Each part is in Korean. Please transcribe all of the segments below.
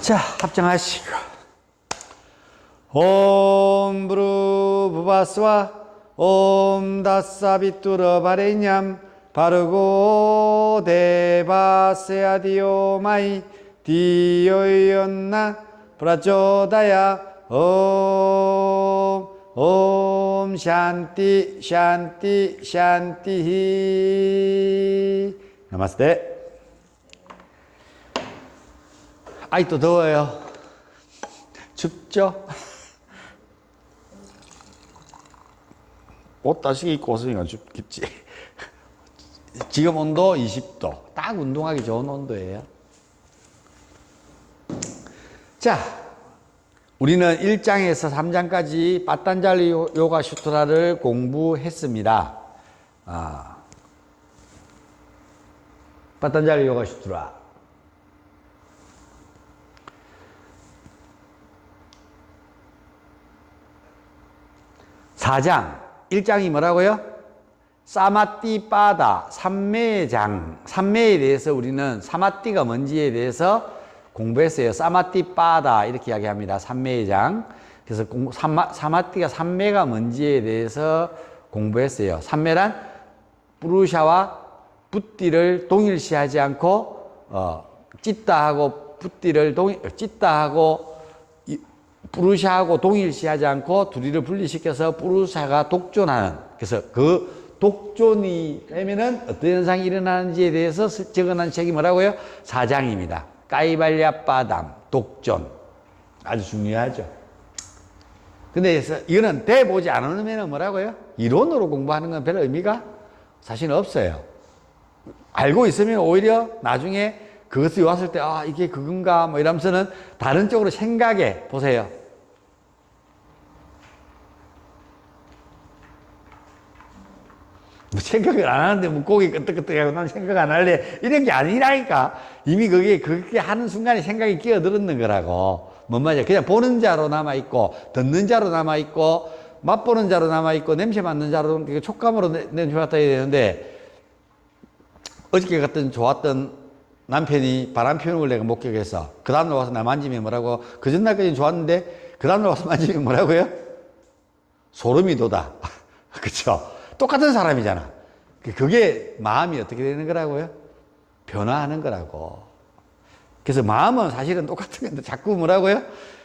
자, 합장하시고. 옴 브루 부바스와 옴 다사비뚜러 바레냠 바르고 데바세아디오 마이 디오이온나 브라조다야 옴 샨티 샨티 샨티히. 나마스테. 아이 또 더워요. 춥죠? 옷 다시 입고 왔으니까 춥겠지. 지금 온도 20도. 딱 운동하기 좋은 온도예요. 자, 우리는 1장에서 3장까지 빠딴잘리 요가 슈트라를 공부했습니다. 빠딴잘리 요가 슈트라. 4장, 1장이 뭐라고요? 사마띠 빠다, 삼매장, 삼매에 대해서 우리는 사마띠가 뭔지에 대해서 공부했어요. 사마띠 빠다 이렇게 이야기합니다. 삼매의 장. 그래서 사마띠가 삼매가 뭔지에 대해서 공부했어요. 삼매란 뿌루샤와 붓띠를 동일시하지 않고 찢다하고 붓띠를 찢다하고 뿌루샤하고 동일시하지 않고 둘이를 분리시켜서 뿌루샤가 독존하는, 그래서 그 독존이 되면은 어떤 현상이 일어나는지에 대해서 적어놓은 책이 뭐라고요? 4장입니다. 까이발랴 빠담, 독존. 아주 중요하죠. 근데 이거는 돼보지 않으면 뭐라고요? 이론으로 공부하는 건 별 의미가 사실 없어요. 알고 있으면 오히려 나중에 그것이 왔을 때, 이게 그건가? 뭐 이러면서는 다른 쪽으로 생각해 보세요. 뭐 생각을 안 하는데 물고기 끄떡끄떡하고 난 생각 안 할래. 이런 게 아니라니까. 이미 그렇게 하는 순간에 생각이 끼어들었는 거라고. 뭔 말이야. 그냥 보는 자로 남아있고, 듣는 자로 남아있고, 맛보는 자로 남아있고, 냄새 맡는 자로, 촉감으로 냄새 맡아야 되는데, 어저께 같은 좋았던 남편이 바람 피우는 걸 내가 목격해서 그 다음날 와서 나 만지면 뭐라고? 그 전날까지는 좋았는데 그 다음날 와서 만지면 뭐라고요? 소름이 돋아. 그쵸? 똑같은 사람이잖아. 그게 마음이 어떻게 되는 거라고요? 변화하는 거라고. 그래서 마음은 사실은 똑같은 건데 자꾸 뭐라고요?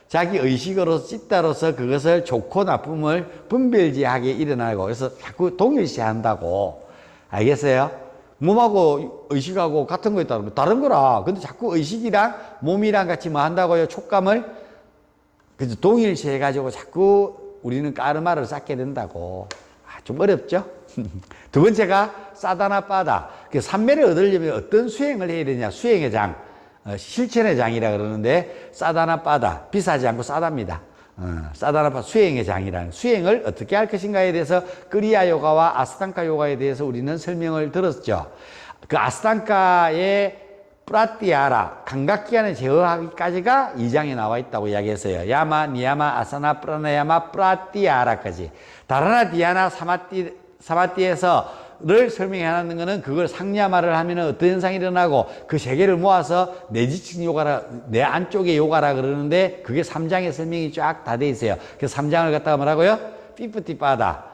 자기 의식으로서 찢다로서 그것을 좋고 나쁨을 분별지하게 일어나고, 그래서 자꾸 동일시한다고. 알겠어요? 몸하고 의식하고 같은 거 있다는 거 다른 거라. 근데 자꾸 의식이랑 몸이랑 같이 뭐 한다고요? 촉감을 그래서 동일시해 가지고 자꾸 우리는 까르마를 쌓게 된다고. 좀 어렵죠? 두 번째가 사다나 빠다. 그 삼매를 얻으려면 어떤 수행을 해야 되냐? 수행의 장, 실천의 장이라 그러는데, 사다나 빠다, 비싸지 않고 싸답니다. 사다나 빠다, 수행의 장이라는, 수행을 어떻게 할 것인가에 대해서 크리야 요가와 아스탕가 요가에 대해서 우리는 설명을 들었죠. 그 아스탕가의 프라티아라, 감각기관을 제어하기까지가 2장에 나와 있다고 이야기했어요. 야마, 니야마, 아사나, 프라나야마, 프라티아라까지. 다라나, 디아나, 사마띠에서를 설명하는 거는 그걸 상야마를 하면 어떤 현상이 일어나고 그 세 개를 모아서 내지층 요가라, 내 안쪽의 요가라 그러는데 그게 3장에 설명이 쫙 다 돼 있어요. 그래서 3장을 갖다가 뭐라고요? 피프티 빠다.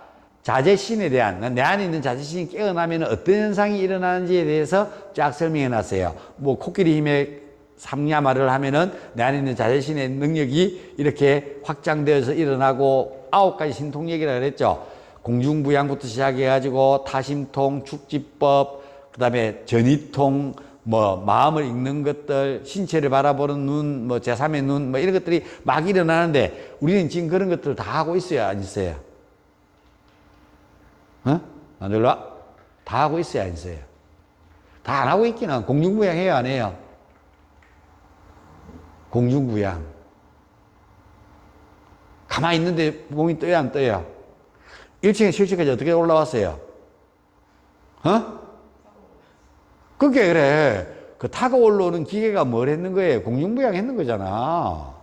자제신에 대한, 내 안에 있는 자제신이 깨어나면 어떤 현상이 일어나는지에 대해서 쫙 설명해 놨어요. 뭐, 코끼리 힘의 삼야마를 하면은 내 안에 있는 자제신의 능력이 이렇게 확장되어서 일어나고 9가지 신통력이라고 그랬죠. 공중부양부터 시작해가지고 타심통, 축지법, 그 다음에 전이통, 뭐, 마음을 읽는 것들, 신체를 바라보는 눈, 뭐, 제3의 눈, 뭐, 이런 것들이 막 일어나는데 우리는 지금 그런 것들을 다 하고 있어요, 안 있어요? 안 들려? 다 하고 있어요, 안 있어요? 다 안 하고 있기는 공중부양 해요, 안 해요? 공중부양. 가만히 있는데 몸이 떠요, 안 떠요? 1층에 7층까지 어떻게 올라왔어요? 그게 그래. 그 타고 올라오는 기계가 뭘 했는 거예요? 공중부양 했는 거잖아.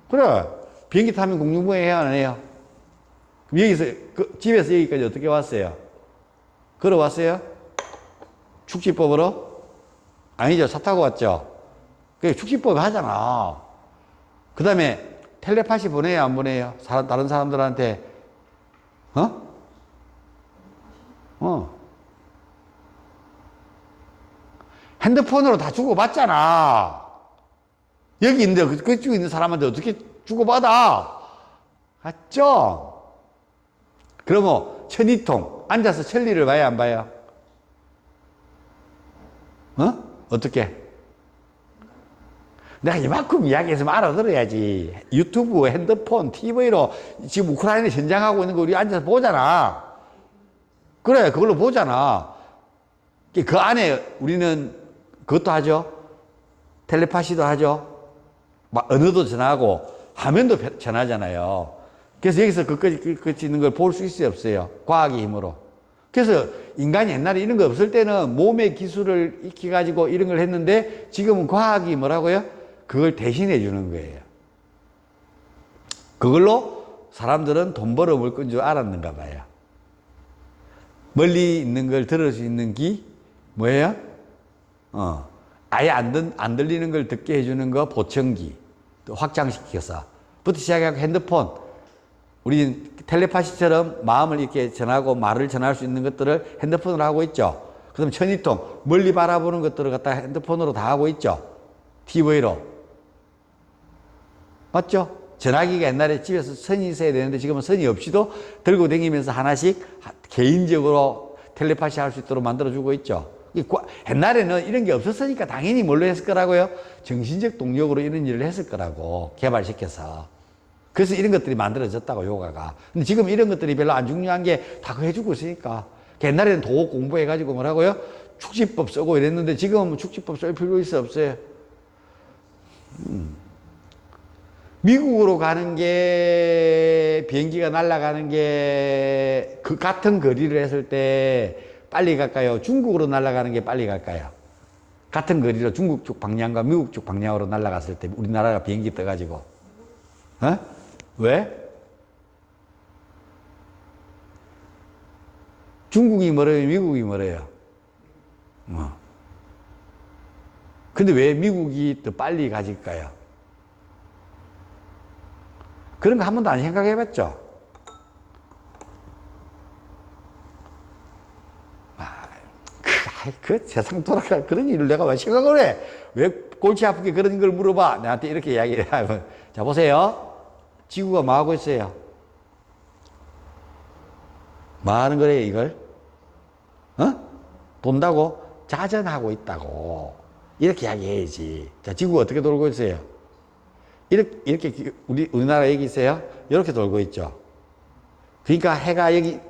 그래. 비행기 타면 공중부양 해야 안 해요? 여기서, 집에서 여기까지 어떻게 왔어요? 걸어왔어요? 축지법으로? 아니죠. 차 타고 왔죠. 그게 축지법 하잖아. 그 다음에 텔레파시 보내요, 안 보내요? 다른 사람들한테. 어? 핸드폰으로 다 주고받잖아. 여기 있는데, 그쪽에 있는 사람한테 어떻게 주고받아? 맞죠? 그러면 천이통, 앉아서 천리를 봐야 안 봐요? 어떻게? 내가 이만큼 이야기했으면 알아들어야지. 유튜브, 핸드폰, TV로 지금 우크라이나 전쟁하고 있는 거 우리 앉아서 보잖아. 그래, 그걸로 보잖아. 그 안에 우리는 그것도 하죠. 텔레파시도 하죠. 막 언어도 전하고 화면도 전하잖아요. 그래서 여기서 그것이 있는 걸 볼 수 있어요, 없어요? 과학의 힘으로. 그래서 인간이 옛날에 이런 거 없을 때는 몸의 기술을 익혀가지고 이런 걸 했는데 지금은 과학이 뭐라고요? 그걸 대신해 주는 거예요. 그걸로 사람들은 돈 벌어 먹을 건 줄 알았는가 봐요. 멀리 있는 걸 들을 수 있는 기, 뭐예요? 아예 안 들리는 걸 듣게 해주는 거 보청기. 또 확장시켜서. 부터 시작해서 핸드폰. 우리 텔레파시처럼 마음을 이렇게 전하고 말을 전할 수 있는 것들을 핸드폰으로 하고 있죠. 그 다음 천이통. 멀리 바라보는 것들을 갖다 핸드폰으로 다 하고 있죠. TV로. 맞죠? 전화기가 옛날에 집에서 선이 있어야 되는데 지금은 선이 없이도 들고 다니면서 하나씩 개인적으로 텔레파시 할 수 있도록 만들어주고 있죠. 옛날에는 이런 게 없었으니까 당연히 뭘로 했을 거라고요? 정신적 동력으로 이런 일을 했을 거라고 개발시켜서. 그래서 이런 것들이 만들어졌다고, 요가가. 근데 지금 이런 것들이 별로 안 중요한 게 다 해주고 있으니까. 옛날에는 도구 공부해가지고 뭐라고요? 축지법 쓰고 이랬는데 지금은 축지법 쓸 필요 있어, 없어요? 미국으로 가는 게, 비행기가 날아가는 게, 그 같은 거리를 했을 때 빨리 갈까요? 중국으로 날아가는 게 빨리 갈까요? 같은 거리로 중국 쪽 방향과 미국 쪽 방향으로 날아갔을 때 우리나라가 비행기 떠가지고. 왜? 중국이 멀어요? 미국이 멀어요? 근데 왜 미국이 더 빨리 가질까요? 그런 거 한 번도 안 생각해 봤죠? 그 세상 돌아갈 그런 일을 내가 왜 생각을 해? 왜 골치 아프게 그런 걸 물어봐? 나한테 이렇게 이야기를 하면. 자, 보세요. 지구가 뭐 하고 있어요? 뭐 하는 거래요, 이걸? 돈다고? 자전하고 있다고. 이렇게 이야기해야지. 자, 지구가 어떻게 돌고 있어요? 이렇게 우리나라 여기 있어요? 이렇게 돌고 있죠. 그러니까 해가 여기,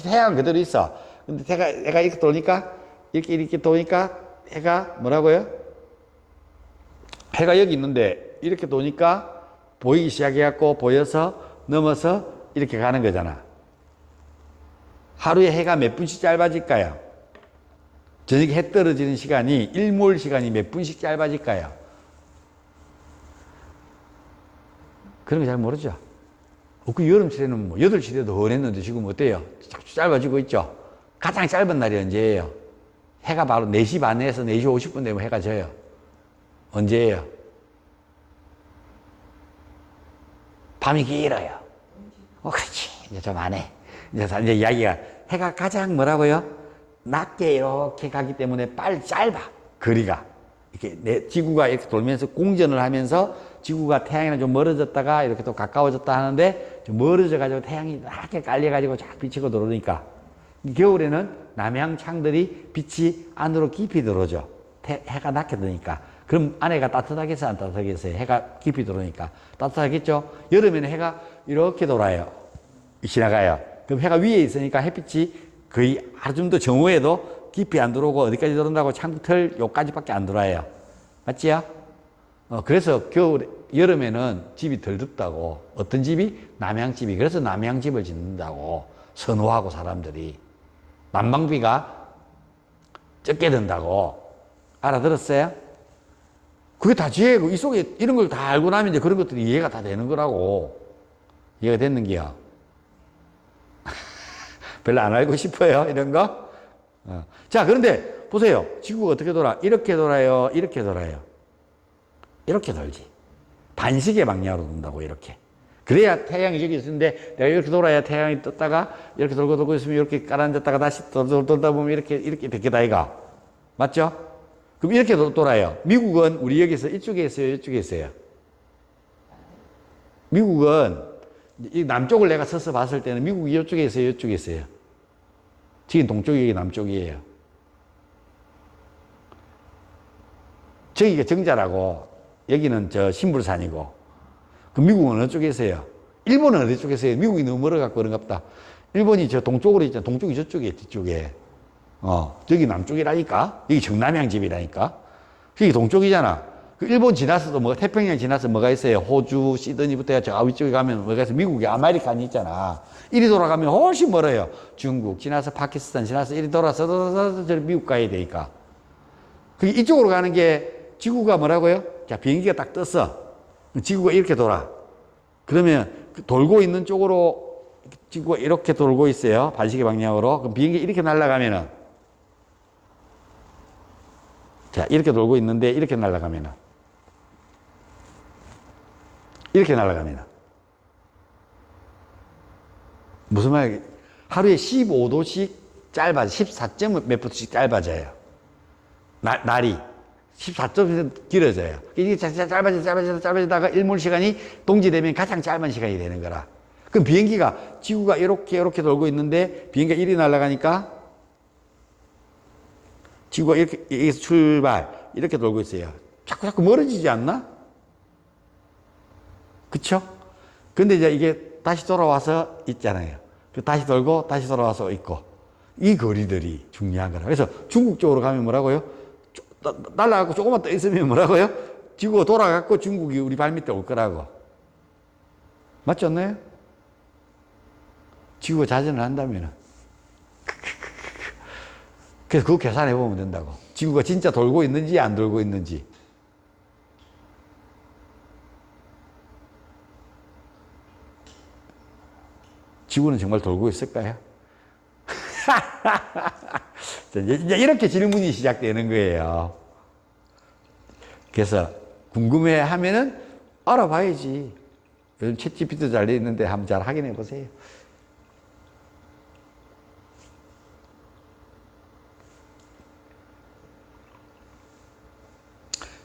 태양 그대로 있어. 근데 해가 이렇게 도니까, 이렇게 도니까 해가 뭐라고요? 해가 여기 있는데 이렇게 도니까 보이기 시작해갖고 보여서 넘어서 이렇게 가는 거잖아. 하루에 해가 몇 분씩 짧아질까요? 저녁에 해 떨어지는 시간이, 일몰 시간이 몇 분씩 짧아질까요? 그런 거 잘 모르죠? 그 여름철에는 뭐 8시대도 훤했는데 지금 어때요? 자꾸 짧아지고 있죠? 가장 짧은 날이 언제예요? 해가 바로 4시 반에서 4시 50분 되면 해가 져요. 언제예요? 밤이 길어요. 그렇지. 이제 좀 안 해. 이제 이야기가, 해가 가장 뭐라고요? 낮게 이렇게 가기 때문에 빨리 짧아. 거리가. 이렇게 지구가 이렇게 돌면서 공전을 하면서 지구가 태양이랑 좀 멀어졌다가 이렇게 또 가까워졌다 하는데 좀 멀어져가지고 태양이 낮게 깔려가지고 쫙 비치고 들어오니까. 겨울에는 남향창들이 빛이 안으로 깊이 들어오죠. 해가 낮게 드니까. 그럼 안에가 따뜻하겠어요? 안 따뜻하겠어요? 해가 깊이 들어오니까. 따뜻하겠죠? 여름에는 해가 이렇게 돌아요. 지나가요. 그럼 해가 위에 있으니까 햇빛이 거의 하루 정도 정오에도 깊이 안 들어오고 어디까지 들어온다고 창틀 요까지밖에 안 들어와요. 맞지요? 그래서 여름에는 집이 덜 덥다고. 어떤 집이? 남향집이. 그래서 남향집을 짓는다고 선호하고 사람들이. 난방비가 적게 든다고. 알아들었어요? 그게 다 지혜고, 이 속에 이런 걸 다 알고 나면 이제 그런 것들이 이해가 다 되는 거라고. 이해가 됐는기요? 별로 안 알고 싶어요, 이런 거? 자, 그런데 보세요. 지구가 어떻게 돌아? 이렇게 돌아요? 이렇게 돌아요? 이렇게 돌지. 반시계 방향으로 돈다고, 이렇게. 그래야 태양이 저기 있는데 내가 이렇게 돌아야 태양이 떴다가 이렇게 돌고 있으면 이렇게 가라앉았다가 다시 돌다 보면 이렇게 됐겠다, 이가. 맞죠? 그럼 이렇게 돌아요. 미국은 우리 여기서 이쪽에 있어요, 이쪽에 있어요? 미국은 이 남쪽을 내가 서서 봤을 때는 미국이 이쪽에 있어요, 이쪽에 있어요? 지금 동쪽이 남쪽이에요. 저기가 정자라고 여기는 저 신불산이고. 그 미국은 어느 쪽에 있어요? 일본은 어디 쪽에 있어요? 미국이 너무 멀어갖고 그런갑다. 일본이 저 동쪽으로 있잖아. 동쪽이 저쪽에, 뒤쪽에. 저기 남쪽이라니까? 여기 정남향 집이라니까? 여기 동쪽이잖아. 그 일본 지나서도 뭐, 태평양 지나서 뭐가 있어요? 호주, 시드니부터 저 위쪽에 가면 뭐가 있어? 미국이 아메리칸이 있잖아. 이리 돌아가면 훨씬 멀어요. 중국 지나서 파키스탄 지나서 이리 돌아서 저 미국 가야 되니까. 그게 이쪽으로 가는 게 지구가 뭐라고요? 자, 비행기가 딱 떴어. 지구가 이렇게 돌아. 그러면 돌고 있는 쪽으로 지구가 이렇게 돌고 있어요. 반시계 방향으로. 그럼 비행기 이렇게 날아가면은, 자, 이렇게 돌고 있는데 이렇게 날아가면은, 이렇게 날아가면은, 무슨 말이야? 하루에 15도씩 짧아져. 14점 몇 분씩 짧아져요. 날이. 14점 길어져요. 이게 짧아지다가 일몰 시간이 동지되면 가장 짧은 시간이 되는 거라. 그럼 비행기가, 지구가 이렇게 돌고 있는데 비행기가 이리 날아가니까 지구가 이렇게, 여기서 출발, 이렇게 돌고 있어요. 자꾸 멀어지지 않나? 그쵸? 근데 이제 이게 다시 돌아와서 있잖아요. 다시 돌고 다시 돌아와서 있고. 이 거리들이 중요한 거라. 그래서 중국 쪽으로 가면 뭐라고요? 날아가고 조금만 더 있으면 뭐라고요? 지구가 돌아가고 중국이 우리 발밑에 올 거라고. 맞지 않나요? 지구가 자전을 한다면. 그래서 그거 계산해 보면 된다고. 지구가 진짜 돌고 있는지 안 돌고 있는지. 지구는 정말 돌고 있을까요? 이제 이렇게 질문이 시작되는 거예요. 그래서 궁금해 하면은 알아봐야지. 요즘 챗GPT도 잘 돼 있는데 한번 잘 확인해 보세요.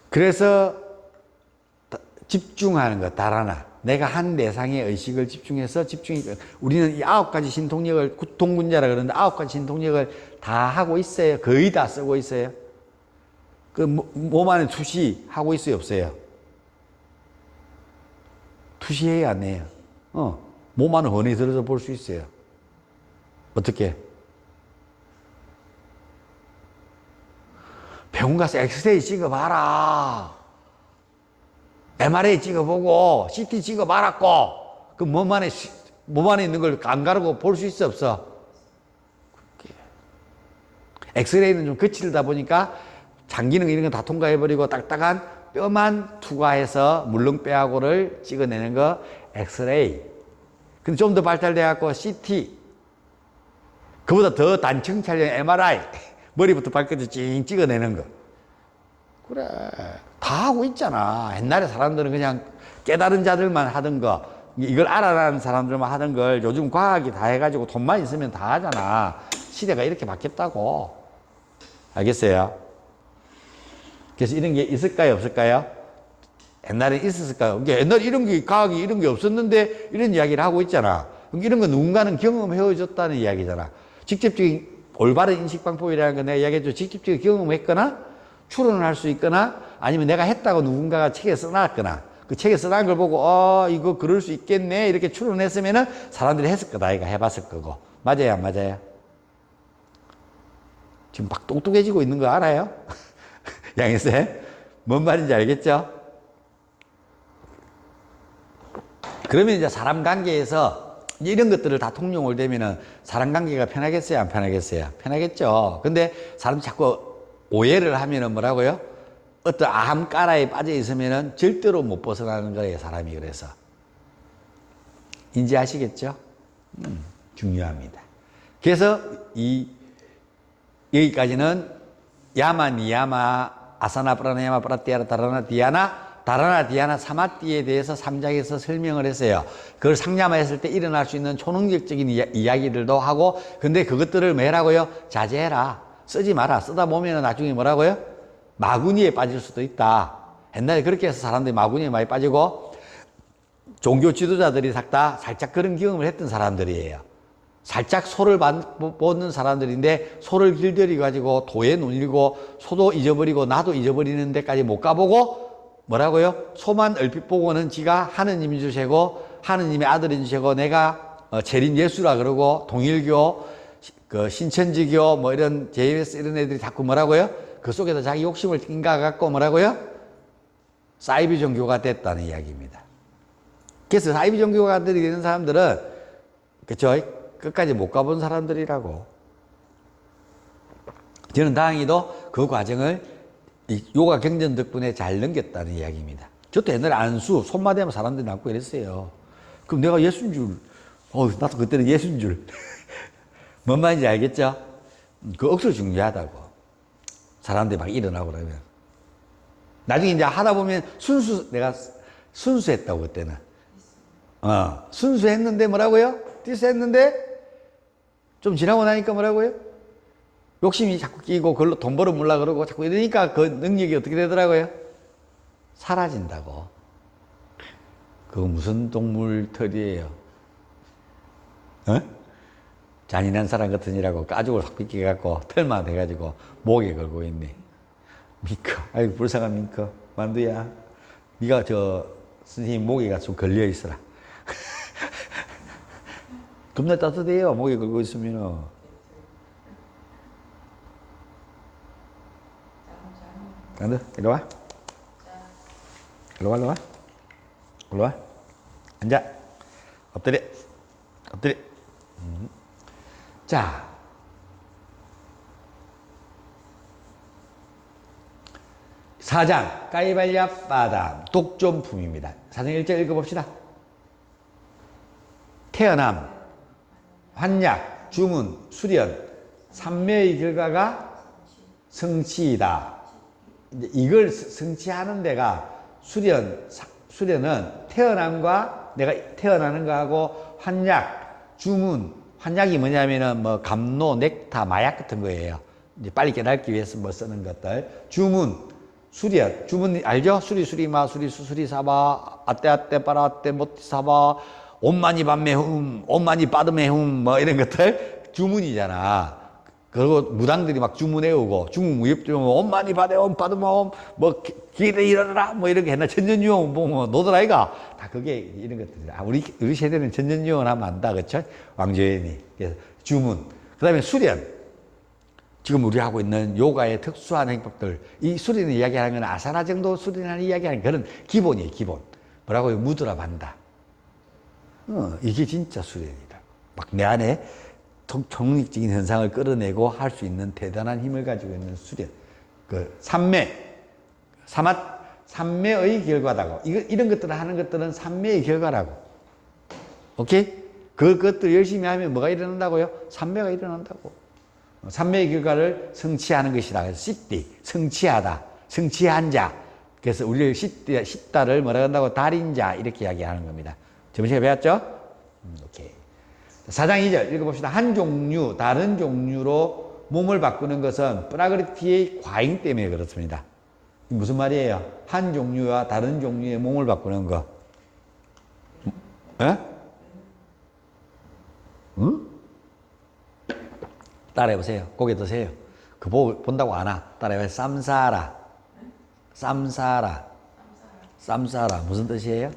그래서 집중하는 것, 달아나. 내가 한 대상의 의식을 집중해서 우리는 이 9가지 신통력을 구통군자라 그러는데 9가지 신통력을 다 하고 있어요. 거의 다 쓰고 있어요. 그 몸 안에 투시하고 있어요, 없어요? 투시해야 안 해요. 몸 안에 훤히 들어서 볼 수 있어요. 어떻게? 병원 가서 엑스레이 찍어봐라. MRI 찍어보고 CT 찍어봐라고. 그 몸 안에 있는 걸 안 가르고 볼 수 있어, 없어? 엑스레이는 좀 거칠다 보니까 장기능 이런 거 다 통과해버리고 딱딱한 뼈만 투과해서 물렁뼈하고를 찍어내는 거 엑스레이. 근데 좀 더 발달돼갖고 CT. 그보다 더 단층 촬영 MRI. 머리부터 발끝을 찡 찍어내는 거. 그래. 다 하고 있잖아. 옛날에 사람들은 그냥 깨달은 자들만 하던 거, 이걸 알아라는 사람들만 하던 걸 요즘 과학이 다 해가지고 돈만 있으면 다 하잖아. 시대가 이렇게 바뀌었다고. 알겠어요? 그래서 이런 게 있을까요, 없을까요? 옛날에 있었을까요? 옛날에 이런 게, 과학이 이런 게 없었는데 이런 이야기를 하고 있잖아. 이런 거 누군가는 경험해줬다는 이야기잖아. 직접적인 올바른 인식방법이라는 거 내가 이야기했죠. 직접적인 경험했거나 추론을 할 수 있거나 아니면 내가 했다고 누군가가 책에 써놨거나 그 책에 써놓은 걸 보고 이거 그럴 수 있겠네 이렇게 추론했으면은 사람들이 했을 거다. 아이가 해봤을 거고. 맞아요, 안 맞아요? 지금 막 똑똑해지고 있는 거 알아요? 양희쌤? 뭔 말인지 알겠죠? 그러면 이제 사람 관계에서 이런 것들을 다 통용을 되면은 사람 관계가 편하겠어요, 안 편하겠어요? 편하겠죠. 근데 사람이 자꾸 오해를 하면은 뭐라고요? 어떤 아함가라에 빠져 있으면은 절대로 못 벗어나는 거예요, 사람이. 그래서. 인지하시겠죠? 중요합니다. 그래서 여기까지는 야마, 니야마, 아사나, 프라나야마, 프라티아라, 다라나, 디아나, 다라나, 디아나, 사마띠에 대해서 3장에서 설명을 했어요. 그걸 상념했을 때 일어날 수 있는 초능력적인 이야기들도 하고, 근데 그것들을 뭐 해라고요? 자제해라. 쓰지 마라. 쓰다 보면 나중에 뭐라고요? 마구니에 빠질 수도 있다. 옛날에 그렇게 해서 사람들이 마구니에 많이 빠지고, 종교 지도자들이 다 살짝 그런 경험을 했던 사람들이에요. 살짝 소를 보는 사람들인데 소를 길들여 가지고 도에 눌리고 소도 잊어버리고 나도 잊어버리는 데까지 못 가보고 뭐라고요? 소만 얼핏 보고는 지가 하느님인 줄 세고 하느님의 아들인 줄 세고 내가 재림 예수라 그러고 동일교, 그 신천지교 뭐 이런 JS 이런 애들이 자꾸 뭐라고요? 그 속에서 자기 욕심을 낀가 갖고 뭐라고요? 사이비 종교가 됐다는 이야기입니다. 그래서 사이비 종교가 되는 사람들은 그쵸? 끝까지 못 가본 사람들이라고. 저는 다행히도 그 과정을 이 요가 경전 덕분에 잘 넘겼다는 이야기입니다. 저도 옛날에 안수, 손마 대면 사람들이 남고 이랬어요. 그럼 내가 예수인 줄, 나도 그때는 예수인 줄. 뭔 말인지 알겠죠? 그 억수로 중요하다고. 사람들이 막 일어나고 그러면. 나중에 이제 하다 보면 내가 순수했다고 그때는. 순수했는데 뭐라고요? 디스했는데 좀 지나고 나니까 뭐라고요? 욕심이 자꾸 끼고 그걸로 돈 벌어물라 그러고 자꾸 이러니까 그 능력이 어떻게 되더라고요? 사라진다고. 그거 무슨 동물 털이에요? 잔인한 사람 같으니라고 가죽을 확 빗겨갖고 털만 돼가지고 목에 걸고 있네. 미커, 아이고 불쌍한 미커. 만두야, 네가 저 선생님 목에가 좀 걸려 있어라. 겁나 따뜻해요. 목에 걸고 있으면. 간다. 이리 와. 이리 와, 이리 와. 이리 와. 앉아. 엎드려. 엎드려. 자. 사장 까이발야 빠담 독점품입니다. 사장 1절 읽어봅시다. 태어남, 환약, 주문, 수련, 삼매의 결과가 성취이다. 이걸 성취하는 데가 수련은 태어남과 내가 태어나는 거하고 환약, 주문, 환약이 뭐냐면은 뭐 감로, 넥타, 마약 같은 거예요. 이제 빨리 깨닫기 위해서 뭐 쓰는 것들. 주문, 수련, 주문 알죠? 수리마, 수리사바, 아떼, 빠라떼, 모티사바, 옷만이 밤매훔, 옷만이 빠드매훔, 뭐 이런 것들 주문이잖아. 그리고 무당들이 막 주문해오고, 중국 무협들 보면 옷만이 빠드매훔, 뭐 길에 이르라, 뭐 이런 게 옛날 천년유언 보면 노드라이가 다 그게 이런 것들이야. 우리 세대는 천년유언 하면 안다, 그쵸? 왕조연이. 그래서 주문. 그 다음에 수련. 지금 우리 하고 있는 요가의 특수한 행법들, 이 수련을 이야기하는 건 아사나 정도 수련하는 이야기하는 그런 기본이에요, 기본. 뭐라고요? 무드라 반다. 이게 진짜 수련이다. 막 내 안에 총력적인 현상을 끌어내고 할 수 있는 대단한 힘을 가지고 있는 수련. 그 삼매의 결과다고. 이런 것들을 하는 것들은 삼매의 결과라고. 오케이? 그것들 열심히 하면 뭐가 일어난다고요? 삼매가 일어난다고. 삼매의 결과를 성취하는 것이다. 그래서 시띠, 성취하다, 성취한 자. 그래서 우리를 씻다를 뭐라 한다고? 달인자 이렇게 이야기하는 겁니다. 저번 시간에 배웠죠? 오케이. 4장 2절 읽어봅시다. 한 종류, 다른 종류로 몸을 바꾸는 것은 프라그리티의 과잉 때문에 그렇습니다. 무슨 말이에요? 한 종류와 다른 종류의 몸을 바꾸는 거. 응? 따라해보세요. 고개 드세요. 그 본다고 안 와. 따라해보세요. 쌈사라. 무슨 뜻이에요?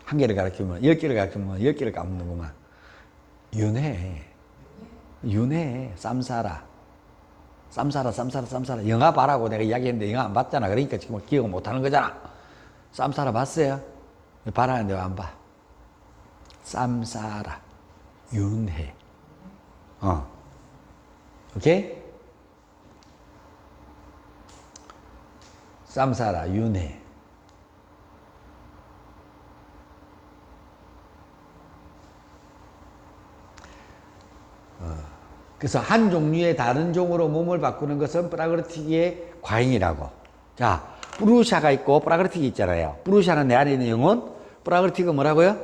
한 개를 가르치면 10개를 가르치면 10개를 까먹는구만. 윤회. 쌈사라. 영화 봐라고 내가 이야기했는데 영화 안 봤잖아. 그러니까 지금 기억을 못하는 거잖아. 쌈사라 봤어요? 봐라는데 왜 안 봐? 쌈사라. 윤회. 오케이? 쌈사라, 윤회. 그래서 한 종류의 다른 종으로 몸을 바꾸는 것은 프라그리티의 과잉이라고. 자, 프루샤가 있고 프라그리틱이 있잖아요. 프루샤는 내 안에 있는 영혼, 프라그리틱은 뭐라고요?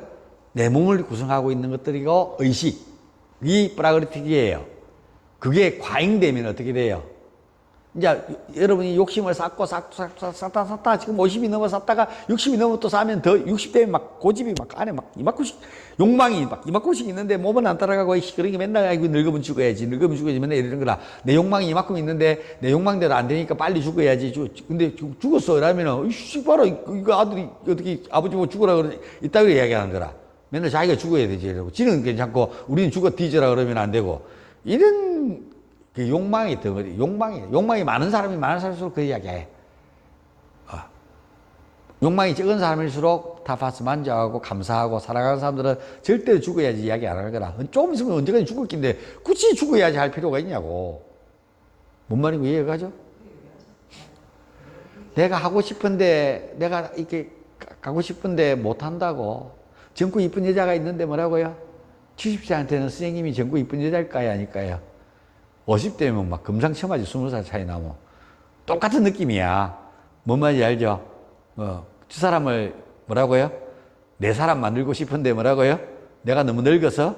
내 몸을 구성하고 있는 것들이고 의식이 프라그리틱이에요. 그게 과잉되면 어떻게 돼요? 이제 여러분이 욕심을 쌓다 지금 50이 넘어 쌓다가 60이 넘어 또 쌓으면 더 60대면 막 고집이 막 안에 막 이만큼씩 욕망이 막 이만큼씩 있는데 몸은 안 따라가고 그러니까 맨날 아이고 늙으면 죽어야지 맨날 이러는 거라. 내 욕망이 이만큼 있는데 내 욕망대로 안 되니까 빨리 죽어야지. 근데 죽었어 이러면은 이씨 봐라 이거 아들이 어떻게 아버지 뭐 죽으라 그러지 이따위로 이야기하는 거라. 맨날 자기가 죽어야 되지 이러고 지는 괜찮고 우리는 죽어 뒤져라 그러면 안 되고 이런 그 욕망이 덩어리, 욕망이 많은 사람이 많은 사람일수록 그 이야기해. 욕망이 적은 사람일수록 타파스 만족하고 감사하고 사랑하는 사람들은 절대로 죽어야지 이야기 안 하는 거라. 조금 있으면 언제까지 죽을 낀데 굳이 죽어야지 할 필요가 있냐고. 뭔 말인고 이해가죠? 내가 하고 싶은데, 내가 이렇게 가고 싶은데 못 한다고. 젊고 이쁜 여자가 있는데 뭐라고요? 70세한테는 선생님이 젊고 이쁜 여자일까요? 아닐까요? 50대면 막 금상첨화지 20살 차이 나면 똑같은 느낌이야. 뭔 말인지 알죠? 저 사람을 뭐라고요? 내 사람 만들고 싶은데 뭐라고요? 내가 너무 늙어서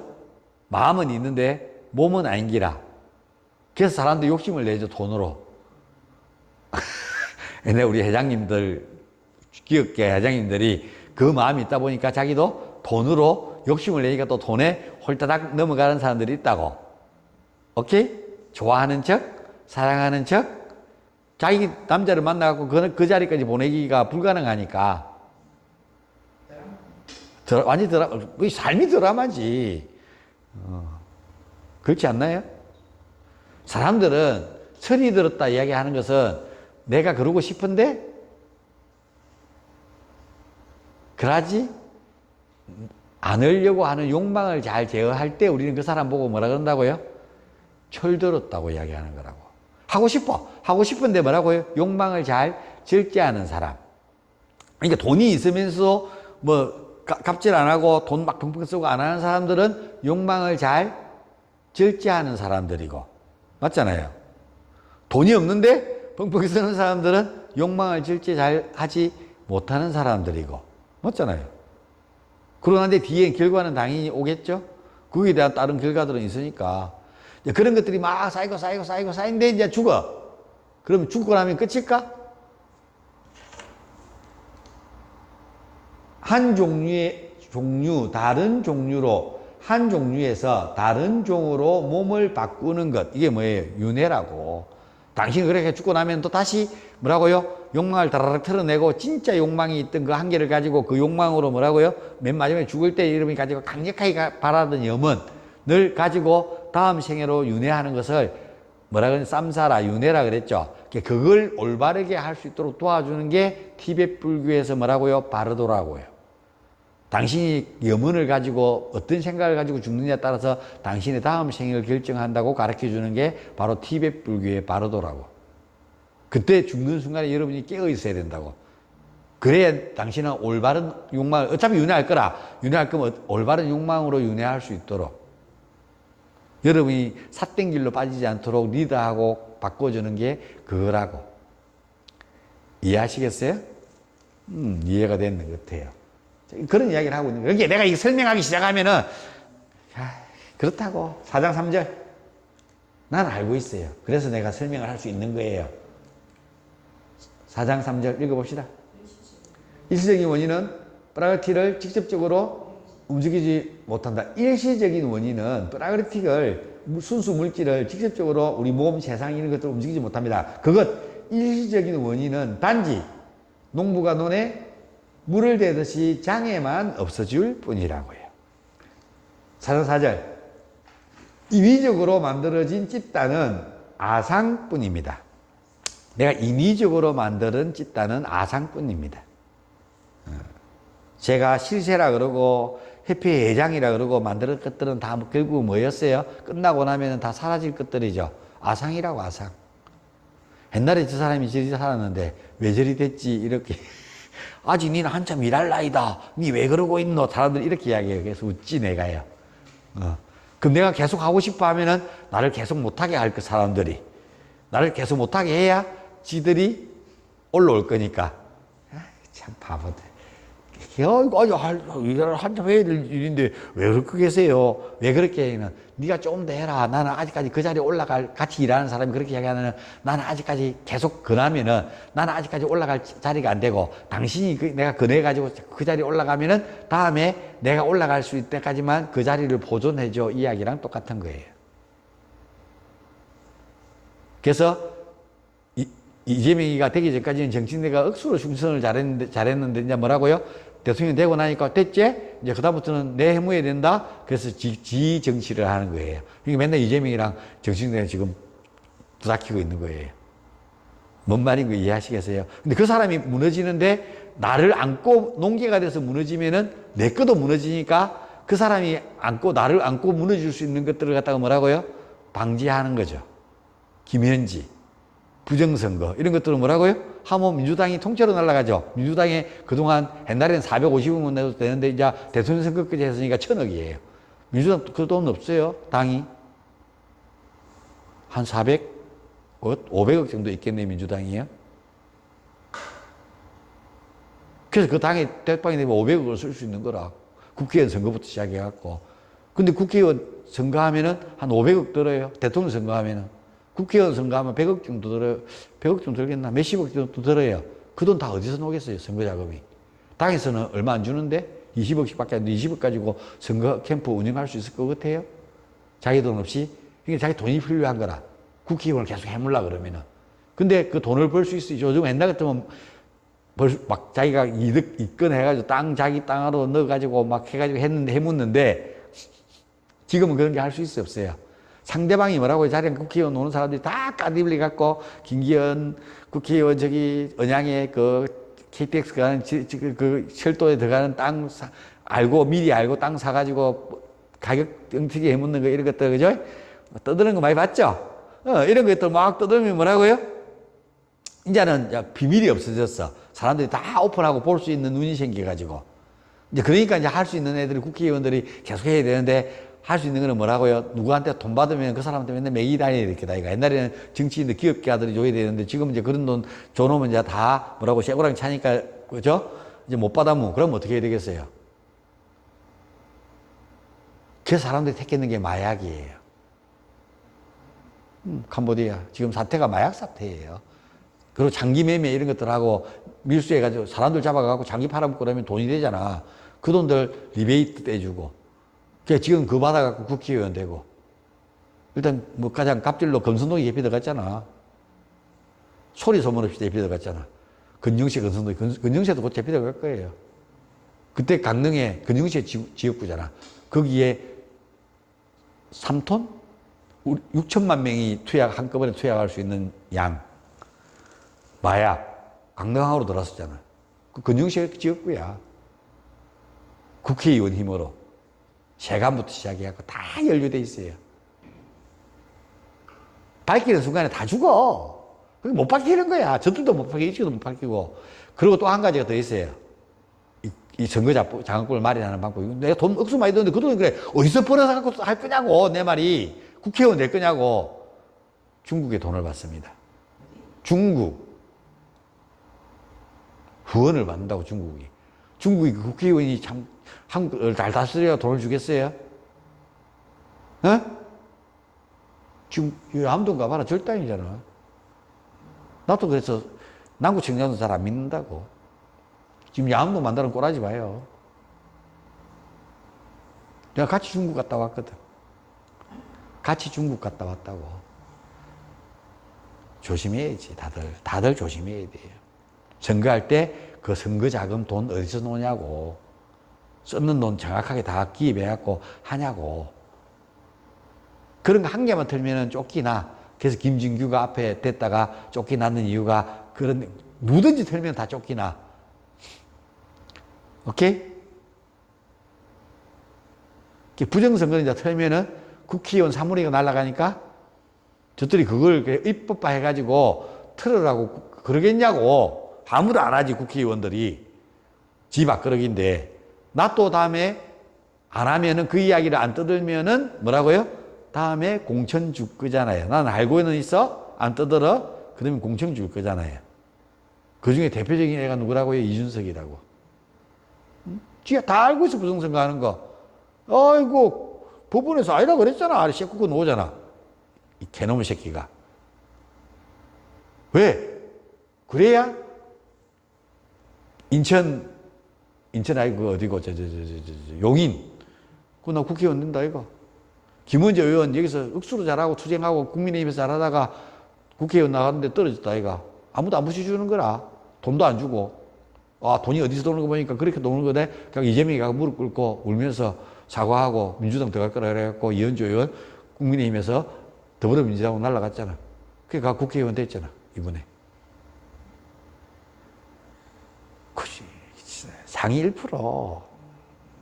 마음은 있는데 몸은 아닌기라. 그래서 사람들이 욕심을 내죠 돈으로. 옛날에 우리 회장님들 기업계 회장님들이 그 마음이 있다 보니까 자기도 돈으로 욕심을 내니까 또 돈에 홀따닥 넘어가는 사람들이 있다고. 오케이? 좋아하는 척, 사랑하는 척, 자기 남자를 만나갖고 그 자리까지 보내기가 불가능하니까. 완전히 삶이 드라마지. 그렇지 않나요? 사람들은 철이 들었다 이야기하는 것은 내가 그러고 싶은데, 그러지 않으려고 하는 욕망을 잘 제어할 때 우리는 그 사람 보고 뭐라 그런다고요? 철들었다고 이야기하는 거라고. 하고 싶은데 뭐라고요? 욕망을 잘 절제하는 사람. 그러니까 돈이 있으면서 뭐 갑질 안 하고 돈 막 펑펑 쓰고 안 하는 사람들은 욕망을 잘 절제하는 사람들이고, 맞잖아요. 돈이 없는데 펑펑 쓰는 사람들은 욕망을 절제 잘 하지 못하는 사람들이고, 맞잖아요. 그러는데 뒤에 결과는 당연히 오겠죠. 거기에 대한 다른 결과들은 있으니까. 그런 것들이 막 쌓이는데 이제 죽어. 그러면 죽고 나면 끝일까? 한 다른 종류로, 한 종류에서 다른 종으로 몸을 바꾸는 것. 이게 뭐예요? 윤회라고. 당신이 그렇게 죽고 나면 또 다시 뭐라고요? 욕망을 다라락 털어내고 진짜 욕망이 있던 그 한계를 가지고 그 욕망으로 뭐라고요? 맨 마지막에 죽을 때 이름을 가지고 강력하게 바라던 염원을 가지고 다음 생애로 윤회하는 것을 뭐라 그러냐? 쌈사라, 윤회라 그랬죠. 그걸 올바르게 할 수 있도록 도와주는 게 티베트 불교에서 뭐라고요? 바르도라고요. 당신이 염원을 가지고 어떤 생각을 가지고 죽느냐에 따라서 당신의 다음 생애를 결정한다고 가르쳐 주는 게 바로 티베트 불교의 바르도라고. 그때 죽는 순간에 여러분이 깨어 있어야 된다고. 그래야 당신은 올바른 욕망을, 어차피 윤회할 거라. 윤회할 거면 올바른 욕망으로 윤회할 수 있도록. 여러분이 삿된 길로 빠지지 않도록 리드하고 바꿔주는 게 그거라고. 이해하시겠어요? 이해가 되는 것 같아요. 그런 이야기를 하고 있는 거예요. 그러니까 내가 이거 설명하기 시작하면은, 그렇다고. 4장 3절. 난 알고 있어요. 그래서 내가 설명을 할 수 있는 거예요. 4장 3절 읽어봅시다. 일시적인 원인은 프라그리틱을 직접적으로 움직이지 못한다. 일시적인 원인은 프라그리틱을 순수 물질을 직접적으로 우리 몸, 세상 이런 것들을 움직이지 못합니다. 그것 일시적인 원인은 단지 농부가 논에 물을 대듯이 장애만 없어질 뿐이라고요. 4장 4절. 인위적으로 만들어진 집단은 아상뿐입니다. 내가 인위적으로 만드는 집단은 아상뿐입니다. 제가 실세라 그러고 회피회장이라 그러고 만드는 것들은 다 결국 뭐였어요? 끝나고 나면 다 사라질 것들이죠. 아상이라고, 아상. 옛날에 저 사람이 저리 살았는데 왜 저리 됐지? 이렇게. 아직 니는 한참 일할 나이다. 니 왜 그러고 있노? 사람들이 이렇게 이야기해요. 그래서 웃지, 내가요. 그럼 내가 계속 하고 싶어 하면은 나를 계속 못하게 할 그 사람들이. 나를 계속 못하게 해야 지들이 올라올 거니까. 아, 참 바보들. 일을 한참 해야 될 일인데 왜 그렇게 계세요? 왜 그렇게 해는 네가 조금 더 해라. 나는 아직까지 그 자리에 올라갈, 같이 일하는 사람이 그렇게 이야기하면 나는 아직까지 계속 근하면은 나는 아직까지 올라갈 자리가 안 되고 당신이 내가 근해가지고 그 자리에 올라가면은 다음에 내가 올라갈 수 있을 때까지만 그 자리를 보존해줘. 이야기랑 똑같은 거예요. 그래서 이재명이가 되기 전까지는 정치인들과 억수로 충성을 잘했는데 이제 뭐라고요? 대통령이 되고 나니까 됐지? 이제 그다음부터는 내 해무해야 된다? 그래서 지정치를 하는 거예요. 그러니까 맨날 이재명이랑 정치인들이 지금 부닥치고 있는 거예요. 뭔 말인 거 이해하시겠어요? 근데 그 사람이 무너지는데 나를 안고 농계가 돼서 무너지면은 내 것도 무너지니까 그 사람이 나를 안고 무너질 수 있는 것들을 갖다가 뭐라고요? 방지하는 거죠. 김현지, 부정선거 이런 것들은 뭐라고요? 하면 민주당이 통째로 날아가죠. 민주당에 그동안 옛날에는 450억만 내도 되는데 이제 대통령 선거까지 했으니까 1000억이에요. 민주당 그 돈 없어요. 당이 한 400, 500억 정도 있겠네요. 민주당이요. 그래서 그 당이 대빵이 되면 500억을 쓸 수 있는 거라. 국회의원 선거부터 시작해갖고. 근데 국회의원 선거하면은 한 500억 들어요. 대통령 선거하면은. 국회의원 선거하면 100억 정도 들어요. 100억 정도 들겠나? 몇십억 정도 들어요. 그 돈 다 어디서 나오겠어요? 선거 자금이. 당에서는 얼마 안 주는데 20억씩 밖에 안 돼. 20억 가지고 선거 캠프 운영할 수 있을 것 같아요? 자기 돈 없이? 이게 자기 돈이 필요한 거라. 국회의원을 계속 해물라 그러면은. 근데 그 돈을 벌 수 있어요. 요즘 옛날 같으면 막 자기가 이득 입건해가지고 자기 땅으로 넣어가지고 막 해가지고 해묻는데 지금은 그런 게 할 수 있어요? 없어요? 상대방이 뭐라고 자리에 국회의원 오는 사람들이 다 까디블리 갖고 김기현 국회의원 저기 언양에 그 KTX 가는 그 철도에 들어가는 땅 미리 알고 땅 사가지고 가격 정책에 해묻는 거 이런 것들 그죠? 떠드는 거 많이 봤죠? 이런 것들 막 떠들면 뭐라고요? 이제는 비밀이 없어졌어. 사람들이 다 오픈하고 볼 수 있는 눈이 생겨가지고. 이제 그러니까 이제 할 수 있는 애들이 국회의원들이 계속 해야 되는데 할 수 있는 거는 뭐라고요? 누구한테 돈 받으면 그 사람한테 맨날 매기 다녀야 되겠다. 옛날에는 정치인들 기업계 아들이 줘야 되는데 지금 이제 그런 돈 줘놓으면 이제 다 뭐라고 쇠고랑 차니까 그죠? 이제 못 받으면 그럼 어떻게 해야 되겠어요? 그 사람들이 택했는 게 마약이에요. 캄보디아 지금 사태가 마약 사태예요. 그리고 장기 매매 이런 것들하고 밀수해가지고 사람들 잡아가고 장기 팔아먹고 그러면 돈이 되잖아. 그 돈들 리베이트 떼주고. 그러니까 지금 그거 받아갖고 국회의원 되고. 일단 뭐 가장 갑질로 건선동이 개피 들어갔잖아. 소리 소문 없이 개피 들어갔잖아. 건영시 건선동이. 건영시도 곧 개피 들어갈 거예요. 그때 강릉에 건영시 지역구잖아. 거기에 3톤? 6천만 명이 한꺼번에 투약할 수 있는 양. 마약. 강릉항으로 들어왔었잖아. 그 건영시 지역구야. 국회의원 힘으로. 세관부터 시작해갖고 다 연루돼 있어요. 밝히는 순간에 다 죽어. 못 밝히는 거야. 저들도 못 밝히고, 이쪽도 못 밝히고. 그리고 또 한 가지가 더 있어요. 이 선거 장악권을 마련하는 방법이. 내가 돈 억수 많이 드는데 그 돈이 그래. 어디서 벌어서 할 거냐고, 내 말이. 국회의원 될 거냐고. 중국에 돈을 받습니다. 중국. 후원을 받는다고, 중국이. 중국이 그 국회의원이 참, 한국을 잘 다스려야 돈을 주겠어요? 어? 지금, 암동 가봐라. 절단이잖아. 나도 그래서 남구청장도 잘 안 믿는다고. 지금 암동 만드는 꼴하지 마요. 내가 같이 중국 갔다 왔거든. 같이 중국 갔다 왔다고. 조심해야지, 다들 조심해야 돼요. 선거할 때 그 선거 자금 돈 어디서 노냐고. 썼는 돈 정확하게 다 기입해갖고 하냐고. 그런 거 한 개만 틀면은 쫓기나. 그래서 김진규가 앞에 됐다가 쫓기나는 이유가 그런, 누든지 틀면 다 쫓기나. 오케이? 부정선거는 이제 틀면은 국회의원 사무리가 날아가니까 저들이 그걸 입법화 해가지고 틀으라고 그러겠냐고. 아무도 안 하지, 국회의원들이. 지 밥그릇인데. 나 또 다음에 안 하면은 그 이야기를 안 떠들면은 뭐라고요? 다음에 공천 줄 거잖아요. 난 알고는 있어? 안 떠들어? 그러면 공천 줄 거잖아요. 그 중에 대표적인 애가 누구라고요? 이준석이라고. 지가 다 알고 있어, 부정선거 하는 거. 아이고, 법원에서 아니라 그랬잖아. 쉐꾸고 나오잖아. 이 개놈의 새끼가. 왜? 그래야 인천 아이고, 어디고, 용인. 그나 국회의원 된다, 이거. 김원재 의원 여기서 억수로 잘하고 투쟁하고 국민의힘에서 잘하다가 국회의원 나갔는데 떨어졌다, 이거. 아무도 안 붙여주는 거라. 돈도 안 주고. 아, 돈이 어디서 도는 거 보니까 그렇게 도는 거네. 그냥 이재명이 가서 무릎 꿇고 울면서 사과하고 민주당 들어갈 거라 그래갖고 이현주 의원 국민의힘에서 더불어민주당으로 날아갔잖아. 그러니까 국회의원 됐잖아, 이번에. 그치. 상위 1%.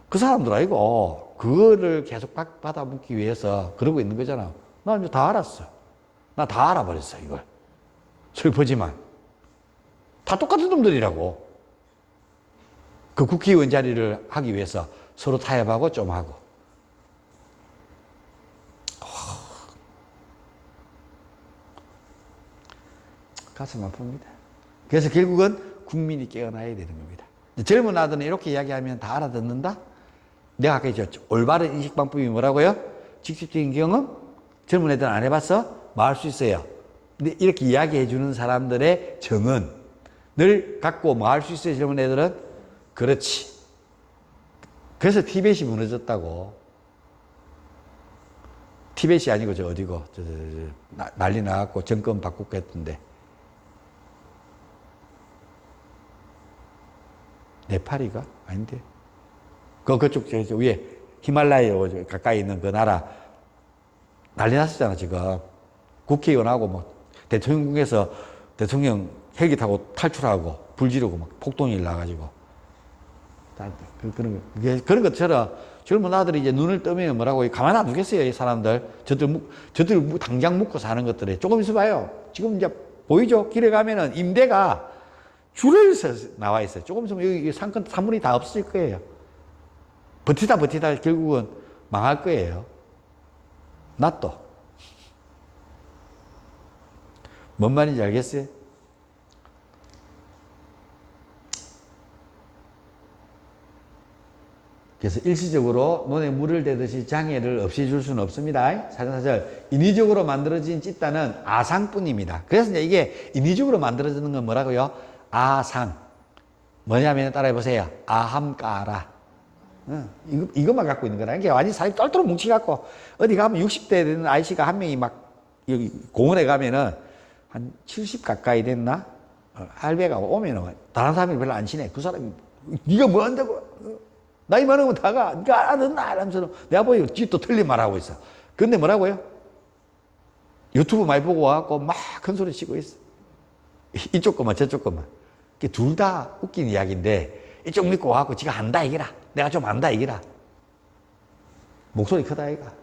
그 사람들 아니고, 그거를 계속 받아먹기 위해서 그러고 있는 거잖아. 나 이제 다 알았어. 나 다 알아버렸어, 이걸. 슬프지만. 다 똑같은 놈들이라고. 그 국회의원 자리를 하기 위해서 서로 타협하고 좀 하고. 가슴 아픕니다. 그래서 결국은 국민이 깨어나야 되는 겁니다. 젊은 아들은 이렇게 이야기하면 다 알아듣는다? 내가 아까 얘기했죠. 올바른 인식방법이 뭐라고요? 직접적인 경험? 젊은 애들은 안 해봤어? 뭐 할 수 있어요. 근데 이렇게 이야기해 주는 사람들의 정은을 갖고 뭐 할 수 있어요, 젊은 애들은? 그렇지. 그래서 티벳이 무너졌다고. 티벳이 아니고 저 어디고 난리 나갖고 정권 바꾸고 했던데. 네팔이가? 아닌데. 그쪽 저 위에 히말라야 가까이 있는 그 나라 난리 났었잖아, 지금. 국회의원하고 뭐 대통령궁에서 대통령 헬기 타고 탈출하고 불 지르고 막 폭동이 일어나가지고. 그런 것처럼 젊은 아들이 이제 눈을 뜨면 뭐라고 가만 안 두겠어요, 이 사람들. 저들 당장 묵고 사는 것들이. 조금 있어봐요. 지금 이제 보이죠? 길에 가면은 임대가 줄을 서 나와 있어요. 조금 있으면 여기 산문이 다 없어질 거예요. 버티다 결국은 망할 거예요. 나 또. 뭔 말인지 알겠어요? 그래서 일시적으로 눈에 물을 대듯이 장애를 없애줄 수는 없습니다. 사절사절 인위적으로 만들어진 찢다는 아상뿐입니다. 그래서 이제 이게 인위적으로 만들어지는 건 뭐라고요? 아상. 뭐냐면 따라해보세요. 아함까라. 이것만 갖고 있는 거라. 이게 완전히 살이 똘똘 뭉치갖고 어디 가면 60대 되는 아이씨가 한 명이 막 여기 공원에 가면은 한 70 가까이 됐나? 할배가 오면은 다른 사람이 별로 안 친해. 그 사람이 네가 뭐 한다고? 나이 많으면 다가 네가 알아듣나? 이러면서 내가 보기 또 틀린 말하고 있어. 근데 뭐라고요? 유튜브 많이 보고 와갖고 막 큰 소리 치고 있어. 이쪽 것만 저쪽 것만. 둘 다 웃긴 이야기인데 이쪽 믿고 와갖고 지가 안다 이기라. 내가 좀 안다 이기라. 목소리 크다 이가.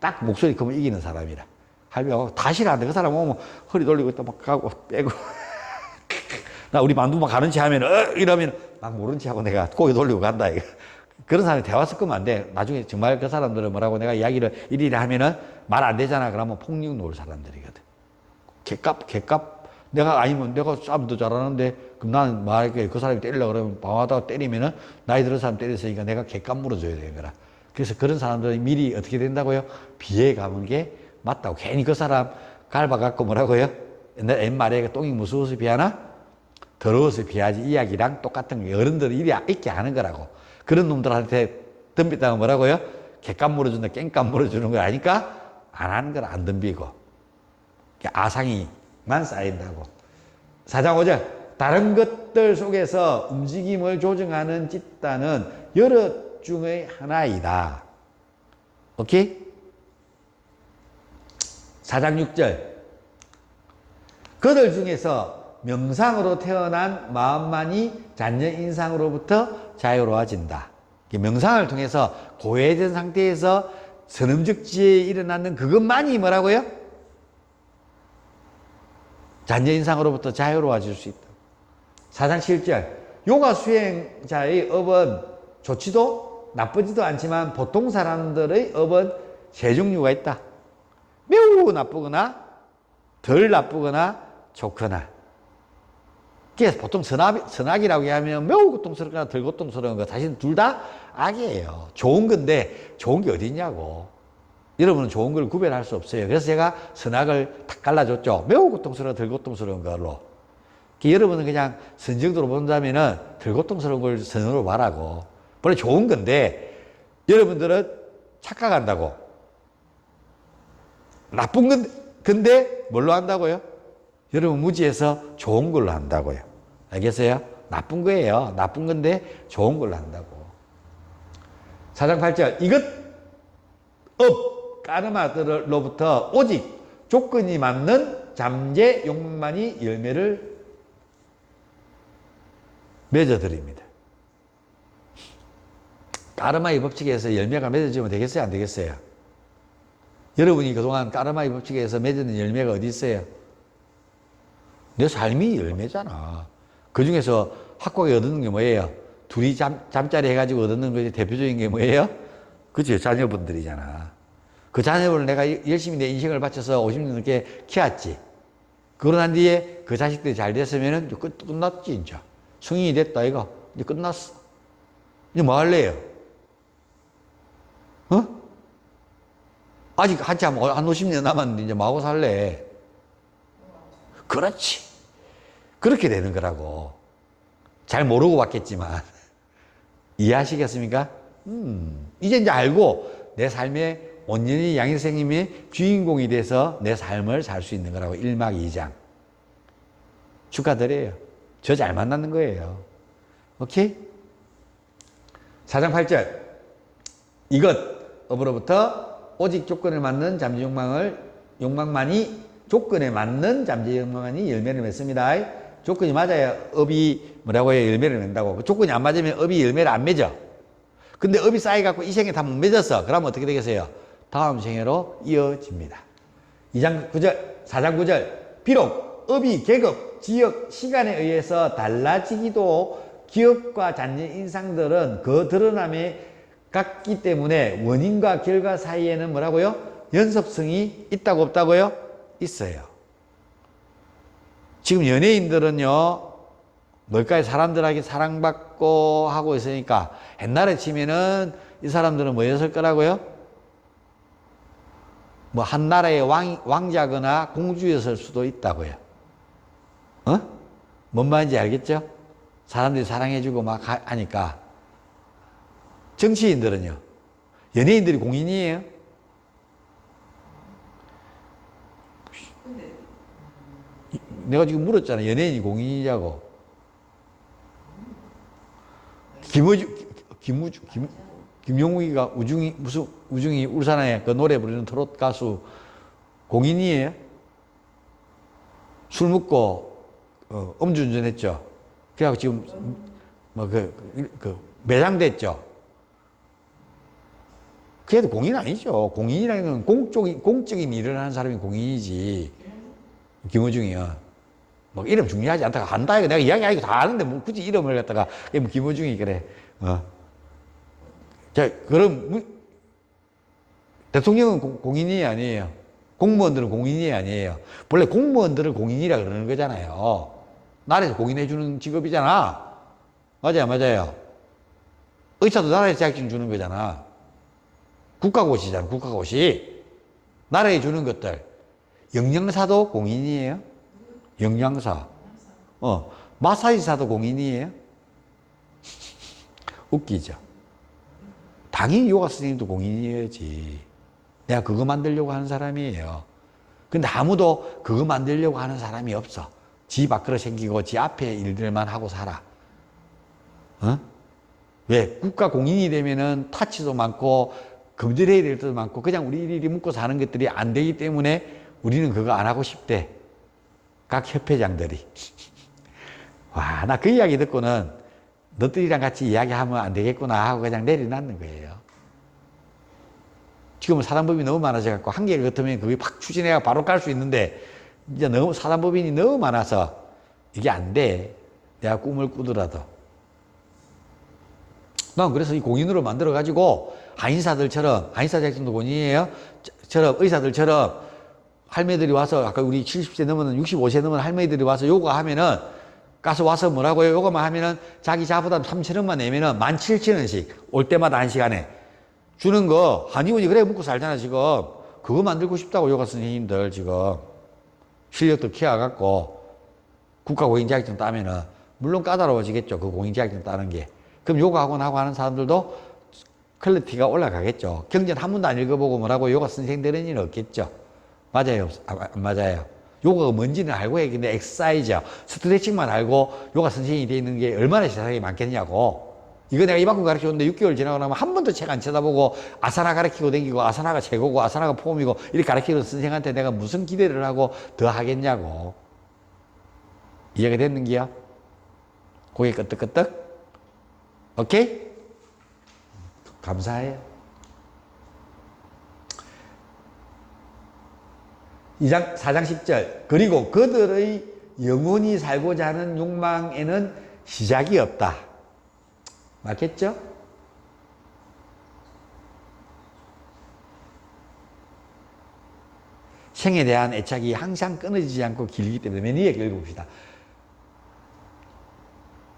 딱 목소리 크면 이기는 사람이라. 할배가 다 싫어하는데 그 사람 오면 허리 돌리고 또 막 가고 빼고. 나 우리 만두 막 가는 체 하면 이러면 막 모른 체 하고 내가 고개 돌리고 간다 이거. 그런 사람이 대화 섞으면 안 돼. 나중에 정말 그 사람들은 뭐라고 내가 이야기를 일일이 하면은 말 안 되잖아. 그러면 폭력 놓을 사람들이거든. 개값. 내가 아니면 내가 싸움도 잘하는데 그럼 나는 말할게 그 사람이 때리려고 그러면 방하다가 때리면은 나이 들은 사람 때렸으니까 내가 개값 물어줘야 되는 거라. 그래서 그런 사람들은 미리 어떻게 된다고요? 비해 가는 게 맞다고. 괜히 그 사람 갈바갖고 뭐라고요? 옛말에 똥이 무서워서 비하나? 더러워서 비하지 이야기랑 똑같은 게 어른들은 이리 있게 하는 거라고. 그런 놈들한테 덤비다가 뭐라고요? 객값 물어준다, 깽값 물어주는 거 아니까 안 하는 걸 안 덤비고. 아상이만 쌓인다고. 4장 5절. 다른 것들 속에서 움직임을 조정하는 집단은 여러 중의 하나이다. 오케이? 4장 6절. 그들 중에서 명상으로 태어난 마음만이 잔여 인상으로부터 자유로워진다. 명상을 통해서 고해진 상태에서 선음적지에 일어나는 그것만이 뭐라고요? 잔여 인상으로부터 자유로워질 수 있다. 4장 7절. 요가 수행자의 업은 좋지도 나쁘지도 않지만 보통 사람들의 업은 세 종류가 있다. 매우 나쁘거나 덜 나쁘거나 좋거나. 그래서 보통 선악이라고 하면 매우 고통스럽거나 덜 고통스러운 거 사실은 둘 다 악이에요. 좋은 건데 좋은 게 어디 있냐고. 여러분은 좋은 걸 구별할 수 없어요. 그래서 제가 선악을 탁 갈라줬죠. 매우 고통스러운 덜 고통스러운 걸로. 여러분은 그냥 선정도로 본다면은 덜 고통스러운 걸 선으로 말하고 원래 좋은 건데 여러분들은 착각한다고. 나쁜 근데 뭘로 한다고요? 여러분 무지해서 좋은 걸로 한다고요. 알겠어요? 나쁜 거예요. 나쁜 건데 좋은 걸로 한다고. 4장 8절 이것 까르마들로부터 오직 조건이 맞는 잠재 욕망만이 열매를 맺어드립니다. 까르마의 법칙에서 열매가 맺어지면 되겠어요? 안 되겠어요? 여러분이 그동안 까르마의 법칙에서 맺어진 열매가 어디 있어요? 내 삶이 열매잖아. 그 중에서 확고하게 얻는 게 뭐예요? 둘이 잠자리 해가지고 얻는 것이 대표적인 게 뭐예요? 그치? 자녀분들이잖아. 그 자녀분을 내가 열심히 내 인생을 바쳐서 50년 넘게 키웠지. 그러고 난 뒤에 그 자식들이 잘 됐으면은 끝났지, 이제. 성인이 됐다, 이거. 이제 끝났어. 이제 뭐 할래요? 어? 아직 한참, 한 50년 남았는데 이제 뭐 하고 살래? 그렇지. 그렇게 되는 거라고. 잘 모르고 왔겠지만. 이해하시겠습니까? 이제 알고 내 삶에 온전히 양일생님의 주인공이 돼서 내 삶을 살 수 있는 거라고. 1막 2장. 축하드려요. 저 잘 만나는 거예요. 오케이? 4장 8절. 이것, 업으로부터 오직 조건에 맞는 잠재 욕망만이 조건에 맞는 잠재 욕망만이 열매를 맺습니다. 조건이 맞아야 업이 뭐라고 해요? 열매를 맺는다고. 그 조건이 안 맞으면 업이 열매를 안 맺어. 근데 업이 쌓여갖고 이 생에 다 못 맺었어. 그러면 어떻게 되겠어요? 다음 생애로 이어집니다. 4장 9절. 비록 업이 계급, 지역, 시간에 의해서 달라지기도 기업과 잔재 인상들은 그 드러남에 같기 때문에 원인과 결과 사이에는 뭐라고요? 연속성이 있다고 없다고요? 있어요. 지금 연예인들은요, 뭘까요? 사람들에게 사랑받고 하고 있으니까 옛날에 치면은 이 사람들은 뭐였을 거라고요? 뭐 한 나라의 왕자거나 공주였을 수도 있다고요. 어? 뭔 말인지 알겠죠? 사람들이 사랑해주고 막 하니까. 정치인들은요, 연예인들이 공인이에요? 내가 지금 물었잖아. 연예인이 공인이냐고. 김용욱이가 우중이 울산에 그 노래 부르는 트로트 가수 공인이에요? 술 먹고, 음주운전 했죠. 그래갖고 지금, 매장됐죠. 그래도 공인 아니죠. 공인이라는 건 공적인 일을 하는 사람이 공인이지. 김어중이요. 뭐 이름 중요하지 않다가 한다. 내가 이야기하기도 다 아는데 뭐 굳이 이름을 갖다가 뭐 김어중이 그래. 자, 그럼 대통령은 공인이 아니에요. 공무원들은 공인이 아니에요. 원래 공무원들을 공인이라 그러는 거잖아요. 나라에서 공인해주는 직업이잖아. 맞아요. 의사도 나라에서 자격증 주는 거잖아. 국가고시잖아, 국가고시. 나라에 주는 것들. 영양사도 공인이에요? 영양사. 마사지사도 공인이에요? 웃기죠? 당연히 요가 선생님도 공인이어야지. 내가 그거 만들려고 하는 사람이에요. 근데 아무도 그거 만들려고 하는 사람이 없어. 지 밖으로 생기고 지 앞에 일들만 하고 살아. 왜? 국가 공인이 되면은 타치도 많고 검증해야 될 것도 많고 그냥 우리들이 묵고 사는 것들이 안 되기 때문에 우리는 그거 안 하고 싶대. 각 협회장들이. 와, 나 그 이야기 듣고는 너들이랑 같이 이야기하면 안 되겠구나 하고 그냥 내려놨는 거예요. 지금은 사단법인이 너무 많아져갖고 한 개를 같으면 그게 팍 추진해가 바로 갈 수 있는데 이제 너무 사단법인이 너무 많아서 이게 안 돼. 내가 꿈을 꾸더라도. 난 그래서 이 공인으로 만들어가지고 한의사 자격증도 공인이에요. 처럼 의사들처럼 할머니들이 와서 아까 우리 70세 넘은 65세 넘은 할머니들이 와서 요가 하면은 가서 와서 뭐라고요? 요거만 하면은 자기 자부담 3,000원만 내면은 17,000원씩 올 때마다 1시간에 주는 거 한의원이 그래 먹고 살잖아 지금. 그거 만들고 싶다고 요가 선생님들 지금 실력도 키워갖고 국가 공인자격증 따면은 물론 까다로워지겠죠. 그 공인자격증 따는 게. 그럼 요가 학원하고 하는 사람들도 퀄리티가 올라가겠죠. 경전 한 번도 안 읽어보고 뭐라고 요가 선생님 되는 일은 없겠죠. 맞아요? 안 맞아요? 요가가 뭔지는 알고 해야 되는데 엑서사이즈, 스트레칭만 알고 요가 선생님이 되어 있는 게 얼마나 세상에 많겠냐고. 이거 내가 이만큼 가르쳐줬는데 6개월 지나고 나면 한 번도 책 안 쳐다보고 아사나 가르치고 다니고 아사나가 최고고 아사나가 폼이고 이렇게 가르치는 선생한테 내가 무슨 기대를 하고 더 하겠냐고. 이해가 됐는기요? 고개 끄덕끄덕? 오케이? 감사해요. 4장 10절. 그리고 그들의 영원히 살고자 하는 욕망에는 시작이 없다. 맞겠죠? 생에 대한 애착이 항상 끊어지지 않고 길기 때문에 맨 위에 읽어봅시다.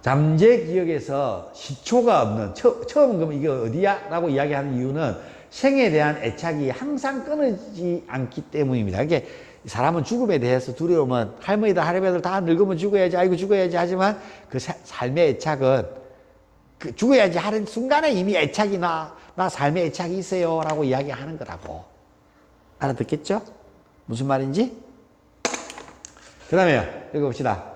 잠재 기억에서 시초가 없는, 처음 그러면 이게 어디야? 라고 이야기하는 이유는 생에 대한 애착이 항상 끊어지지 않기 때문입니다. 이게 사람은 죽음에 대해서 두려우면 할머니들, 할아버지들 다 늙으면 죽어야지, 아이고 죽어야지 하지만 그 삶의 애착은 그 죽어야지 하는 순간에 이미 애착이 나 삶의 애착이 있어요. 라고 이야기하는 거라고. 알아듣겠죠? 무슨 말인지? 그 다음에 읽어봅시다.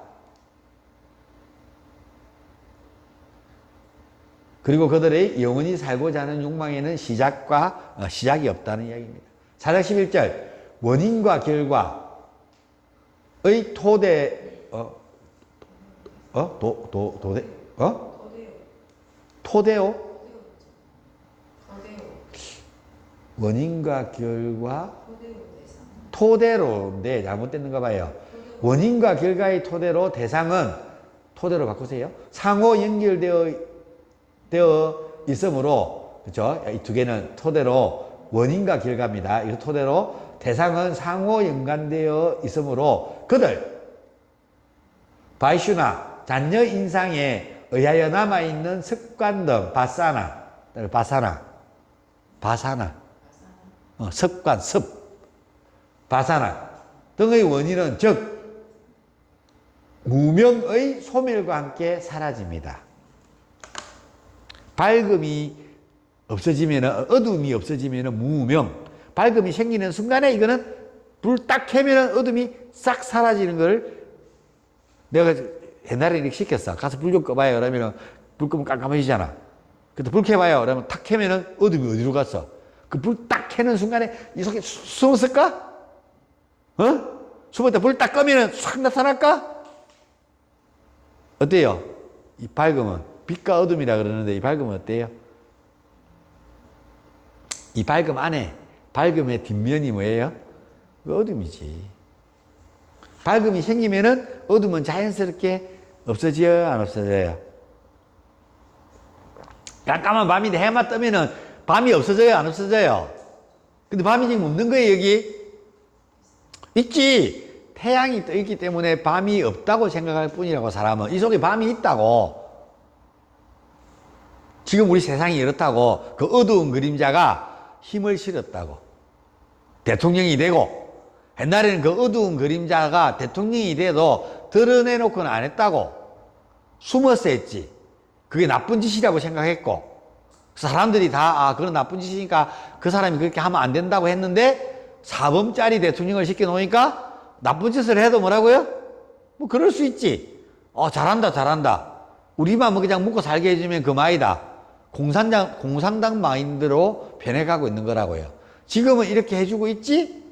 그리고 그들의 영원히 살고자 하는 욕망에는 시작이 없다는 이야기입니다. 4장 11절. 원인과 결과의 토대요? 원인과 결과 토대로인데 잘못됐는가 봐요. 원인과 결과의 토대로 대상은 토대로 바꾸세요. 상호 연결되어 있으므로, 그렇죠? 이 두 개는 토대로 원인과 결과입니다. 이 토대로 대상은 상호 연관되어 있으므로 그들 바이슈나 잔여 인상에 의하여 남아있는 습관 등 습관, 바사나 등의 원인은 즉 무명의 소멸과 함께 사라집니다. 밝음이 없어지면, 어둠이 없어지면 무명, 밝음이 생기는 순간에 이거는 불 딱 켜면 어둠이 싹 사라지는 걸 내가 옛날에 이렇게 시켰어. 가서 불 좀 꺼봐요. 그러면 불 끄면 깜깜해지잖아. 근데 불 켜봐요. 그러면 탁 켜면 어둠이 어디로 갔어? 그 불 딱 켜는 순간에 이 속에 숨었을까? 숨었다 불 딱 끄면 싹 나타날까? 어때요? 이 밝음은 빛과 어둠이라 그러는데 이 밝음은 어때요? 이 밝음 안에, 밝음의 뒷면이 뭐예요? 어둠이지. 밝음이 생기면은 어둠은 자연스럽게 없어져요, 안 없어져요? 깜깜한 밤인데 해만 뜨면은 밤이 없어져요, 안 없어져요? 근데 밤이 지금 없는 거예요, 여기? 있지. 태양이 떠 있기 때문에 밤이 없다고 생각할 뿐이라고, 사람은. 이 속에 밤이 있다고. 지금 우리 세상이 이렇다고. 그 어두운 그림자가 힘을 실었다고. 대통령이 되고, 옛날에는 그 어두운 그림자가 대통령이 돼도 드러내놓고는 안 했다고. 숨어서 했지. 그게 나쁜 짓이라고 생각했고, 사람들이 다 그런 나쁜 짓이니까 그 사람이 그렇게 하면 안 된다고 했는데, 사범짜리 대통령을 시켜놓으니까 나쁜 짓을 해도 뭐라고요? 뭐 그럴 수 있지. 잘한다. 우리만 뭐 그냥 먹고 살게 해주면 그만이다. 공산당 마인드로 변해가고 있는 거라고요. 지금은 이렇게 해주고 있지?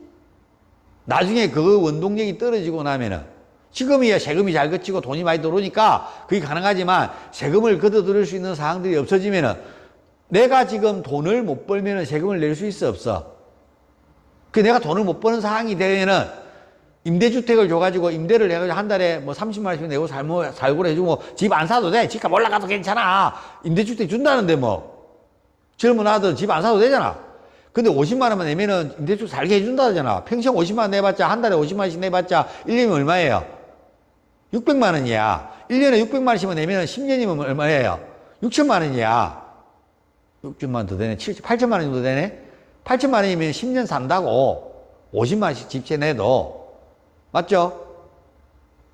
나중에 그 원동력이 떨어지고 나면은, 지금이야 세금이 잘 걷히고 돈이 많이 들어오니까 그게 가능하지만, 세금을 걷어들일 수 있는 사항들이 없어지면은, 내가 지금 돈을 못 벌면은 세금을 낼 수 있어, 없어? 내가 돈을 못 버는 상황이 되면은, 임대주택을 줘가지고 임대를 해가지고 한 달에 뭐 30만 원씩 내고 살고 해주고 집 안 사도 돼. 집값 올라가도 괜찮아. 임대주택 준다는데 뭐. 젊은 아들 집 안 사도 되잖아. 근데 50만 원만 내면은 임대주택 살게 해준다잖아. 평생 50만 원 내봤자, 한 달에 50만 원씩 내봤자 1년이면 얼마예요? 600만 원이야. 1년에 600만 원씩만 내면 10년이면 얼마예요? 6천만 원이야. 6천만 원 더 되네. 8천만 원 정도 되네. 8천만 원이면 10년 산다고. 50만 원씩 집세 내도. 맞죠?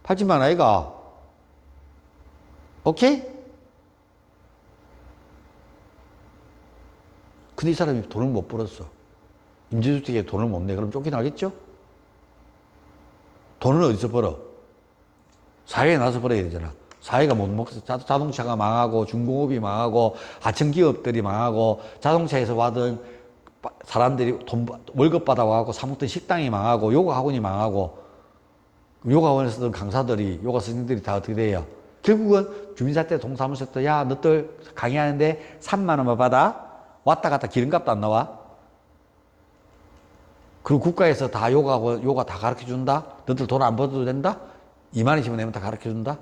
8천만 원 아이가? 오케이? 근데 이 사람이 돈을 못 벌었어. 임대주택에 돈을 못 내. 그럼 쫓겨나겠죠? 돈을 어디서 벌어? 사회에 나서 벌어야 되잖아. 사회가 못 먹어서 자동차가 망하고 중공업이 망하고 하청기업들이 망하고 자동차에서 받은 사람들이 월급 받아와갖고 사먹던 식당이 망하고 요가학원이 망하고 요가원에 서던 강사들이 요가 선생님들이 다 어떻게 돼요? 결국은 주민사태 동사무소에서 야 너들 강의하는데 3만 원만 받아? 왔다 갔다 기름값도 안 나와? 그리고 국가에서 다 요가 다 가르쳐 준다? 너들 돈 안 벌어도 된다? 2만 원씩만 내면 다 가르쳐 준다?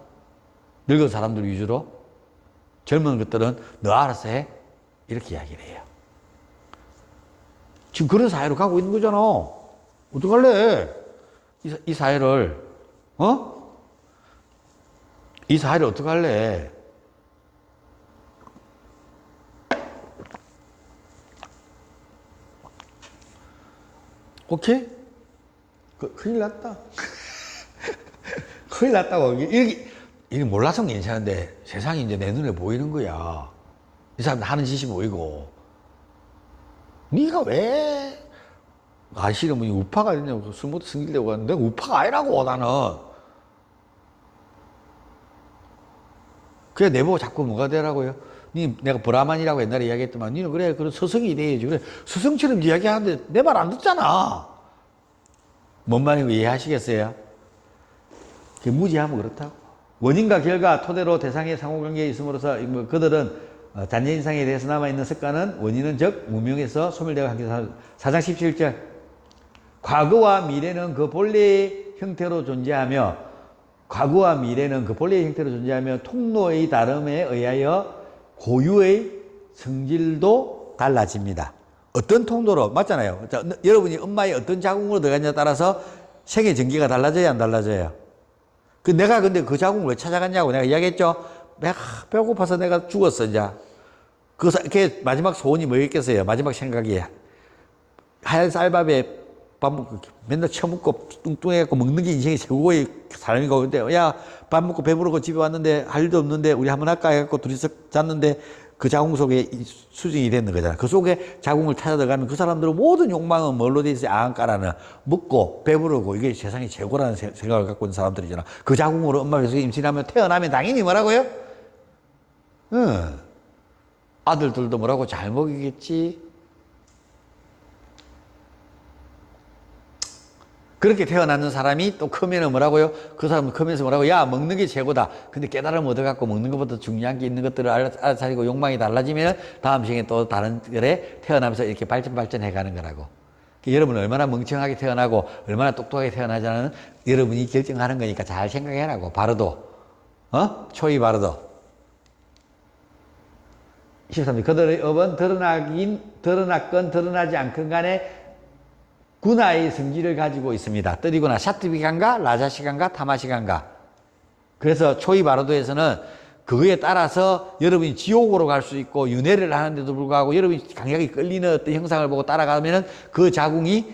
늙은 사람들 위주로? 젊은 것들은 너 알아서 해? 이렇게 이야기를 해요. 지금 그런 사회로 가고 있는 거잖아. 어떡할래? 이 사회를, 이 사회를 어떡할래? 오케이? 큰일 났다. 큰일 났다고. 이게 몰라서 괜찮은데 세상이 이제 내 눈에 보이는 거야. 이 사람들 하는 짓이 보이고. 네가 왜 아시는 분이 우파가 되냐고 술 먹고 승질내고 하는데 우파가 아니라고 나는. 그래 내보고 자꾸 뭐가 되라고요? 내가 브라만이라고 옛날에 이야기했더만 니는 그래 그런 스승이 돼야지. 그래 스승처럼 이야기하는데 내 말 안 듣잖아. 뭔 말인지 이해하시겠어요? 무지하면 그렇다고. 원인과 결과 토대로 대상의 상호관계에 있음으로써 그들은 잔여인상에 대해서 남아있는 습관은 원인은 즉 무명에서 소멸되어 함께 4장 17절 과거와 미래는 그 본래의 형태로 존재하며 과거와 미래는 그 본래의 형태로 존재하며 통로의 다름에 의하여 고유의 성질도 달라집니다. 어떤 통로로 맞잖아요. 자, 여러분이 엄마의 어떤 자궁으로 들어가냐에 따라서 생애 전개가 달라져야 안 달라져요. 내가 근데 그 자궁을 왜 찾아갔냐고 내가 이야기했죠. 배고파서 내가 죽었어 이제. 그게 마지막 소원이 뭐였겠어요? 마지막 생각이 하얀 쌀밥에 밥 먹고 맨날 처먹고 뚱뚱해갖고 먹는 게 인생의 최고의 사람이고 근데 야 밥 먹고 배부르고 집에 왔는데 할 일도 없는데 우리 한번 할까 해갖고 둘이서 잤는데 그 자궁 속에 수정이 되는 거잖아. 그 속에 자궁을 찾아 들어가면 그 사람들은 모든 욕망은 뭘로 돼 있어요? 아한가라는 먹고 배부르고 이게 세상이 최고라는 생각을 갖고 있는 사람들이잖아. 그 자궁으로 엄마 뱃속에 임신하면 태어나면 당연히 뭐라고요? 아들들도 뭐라고 잘 먹이겠지. 그렇게 태어나는 사람이 또 크면은 뭐라고요? 그 사람은 크면서 뭐라고? 야, 먹는 게 최고다. 근데 깨달음 얻어갖고 먹는 것보다 중요한 게 있는 것들을 알아차리고 욕망이 달라지면 다음 생에 또 다른 글에 태어나면서 이렇게 발전해 가는 거라고. 여러분은 얼마나 멍청하게 태어나고 얼마나 똑똑하게 태어나자는 여러분이 결정하는 거니까 잘 생각해라고. 바르도. 초이 바르도. 13절. 그들의 업은 드러났건 드러나지 않건 간에 군화의 성질을 가지고 있습니다. 뜨리구나, 샤트비간가, 라자시간가, 타마시간가. 그래서 초이 바로도에서는 그거에 따라서 여러분이 지옥으로 갈 수 있고 윤회를 하는데도 불구하고 여러분이 강력히 끌리는 어떤 형상을 보고 따라가면 그 자궁이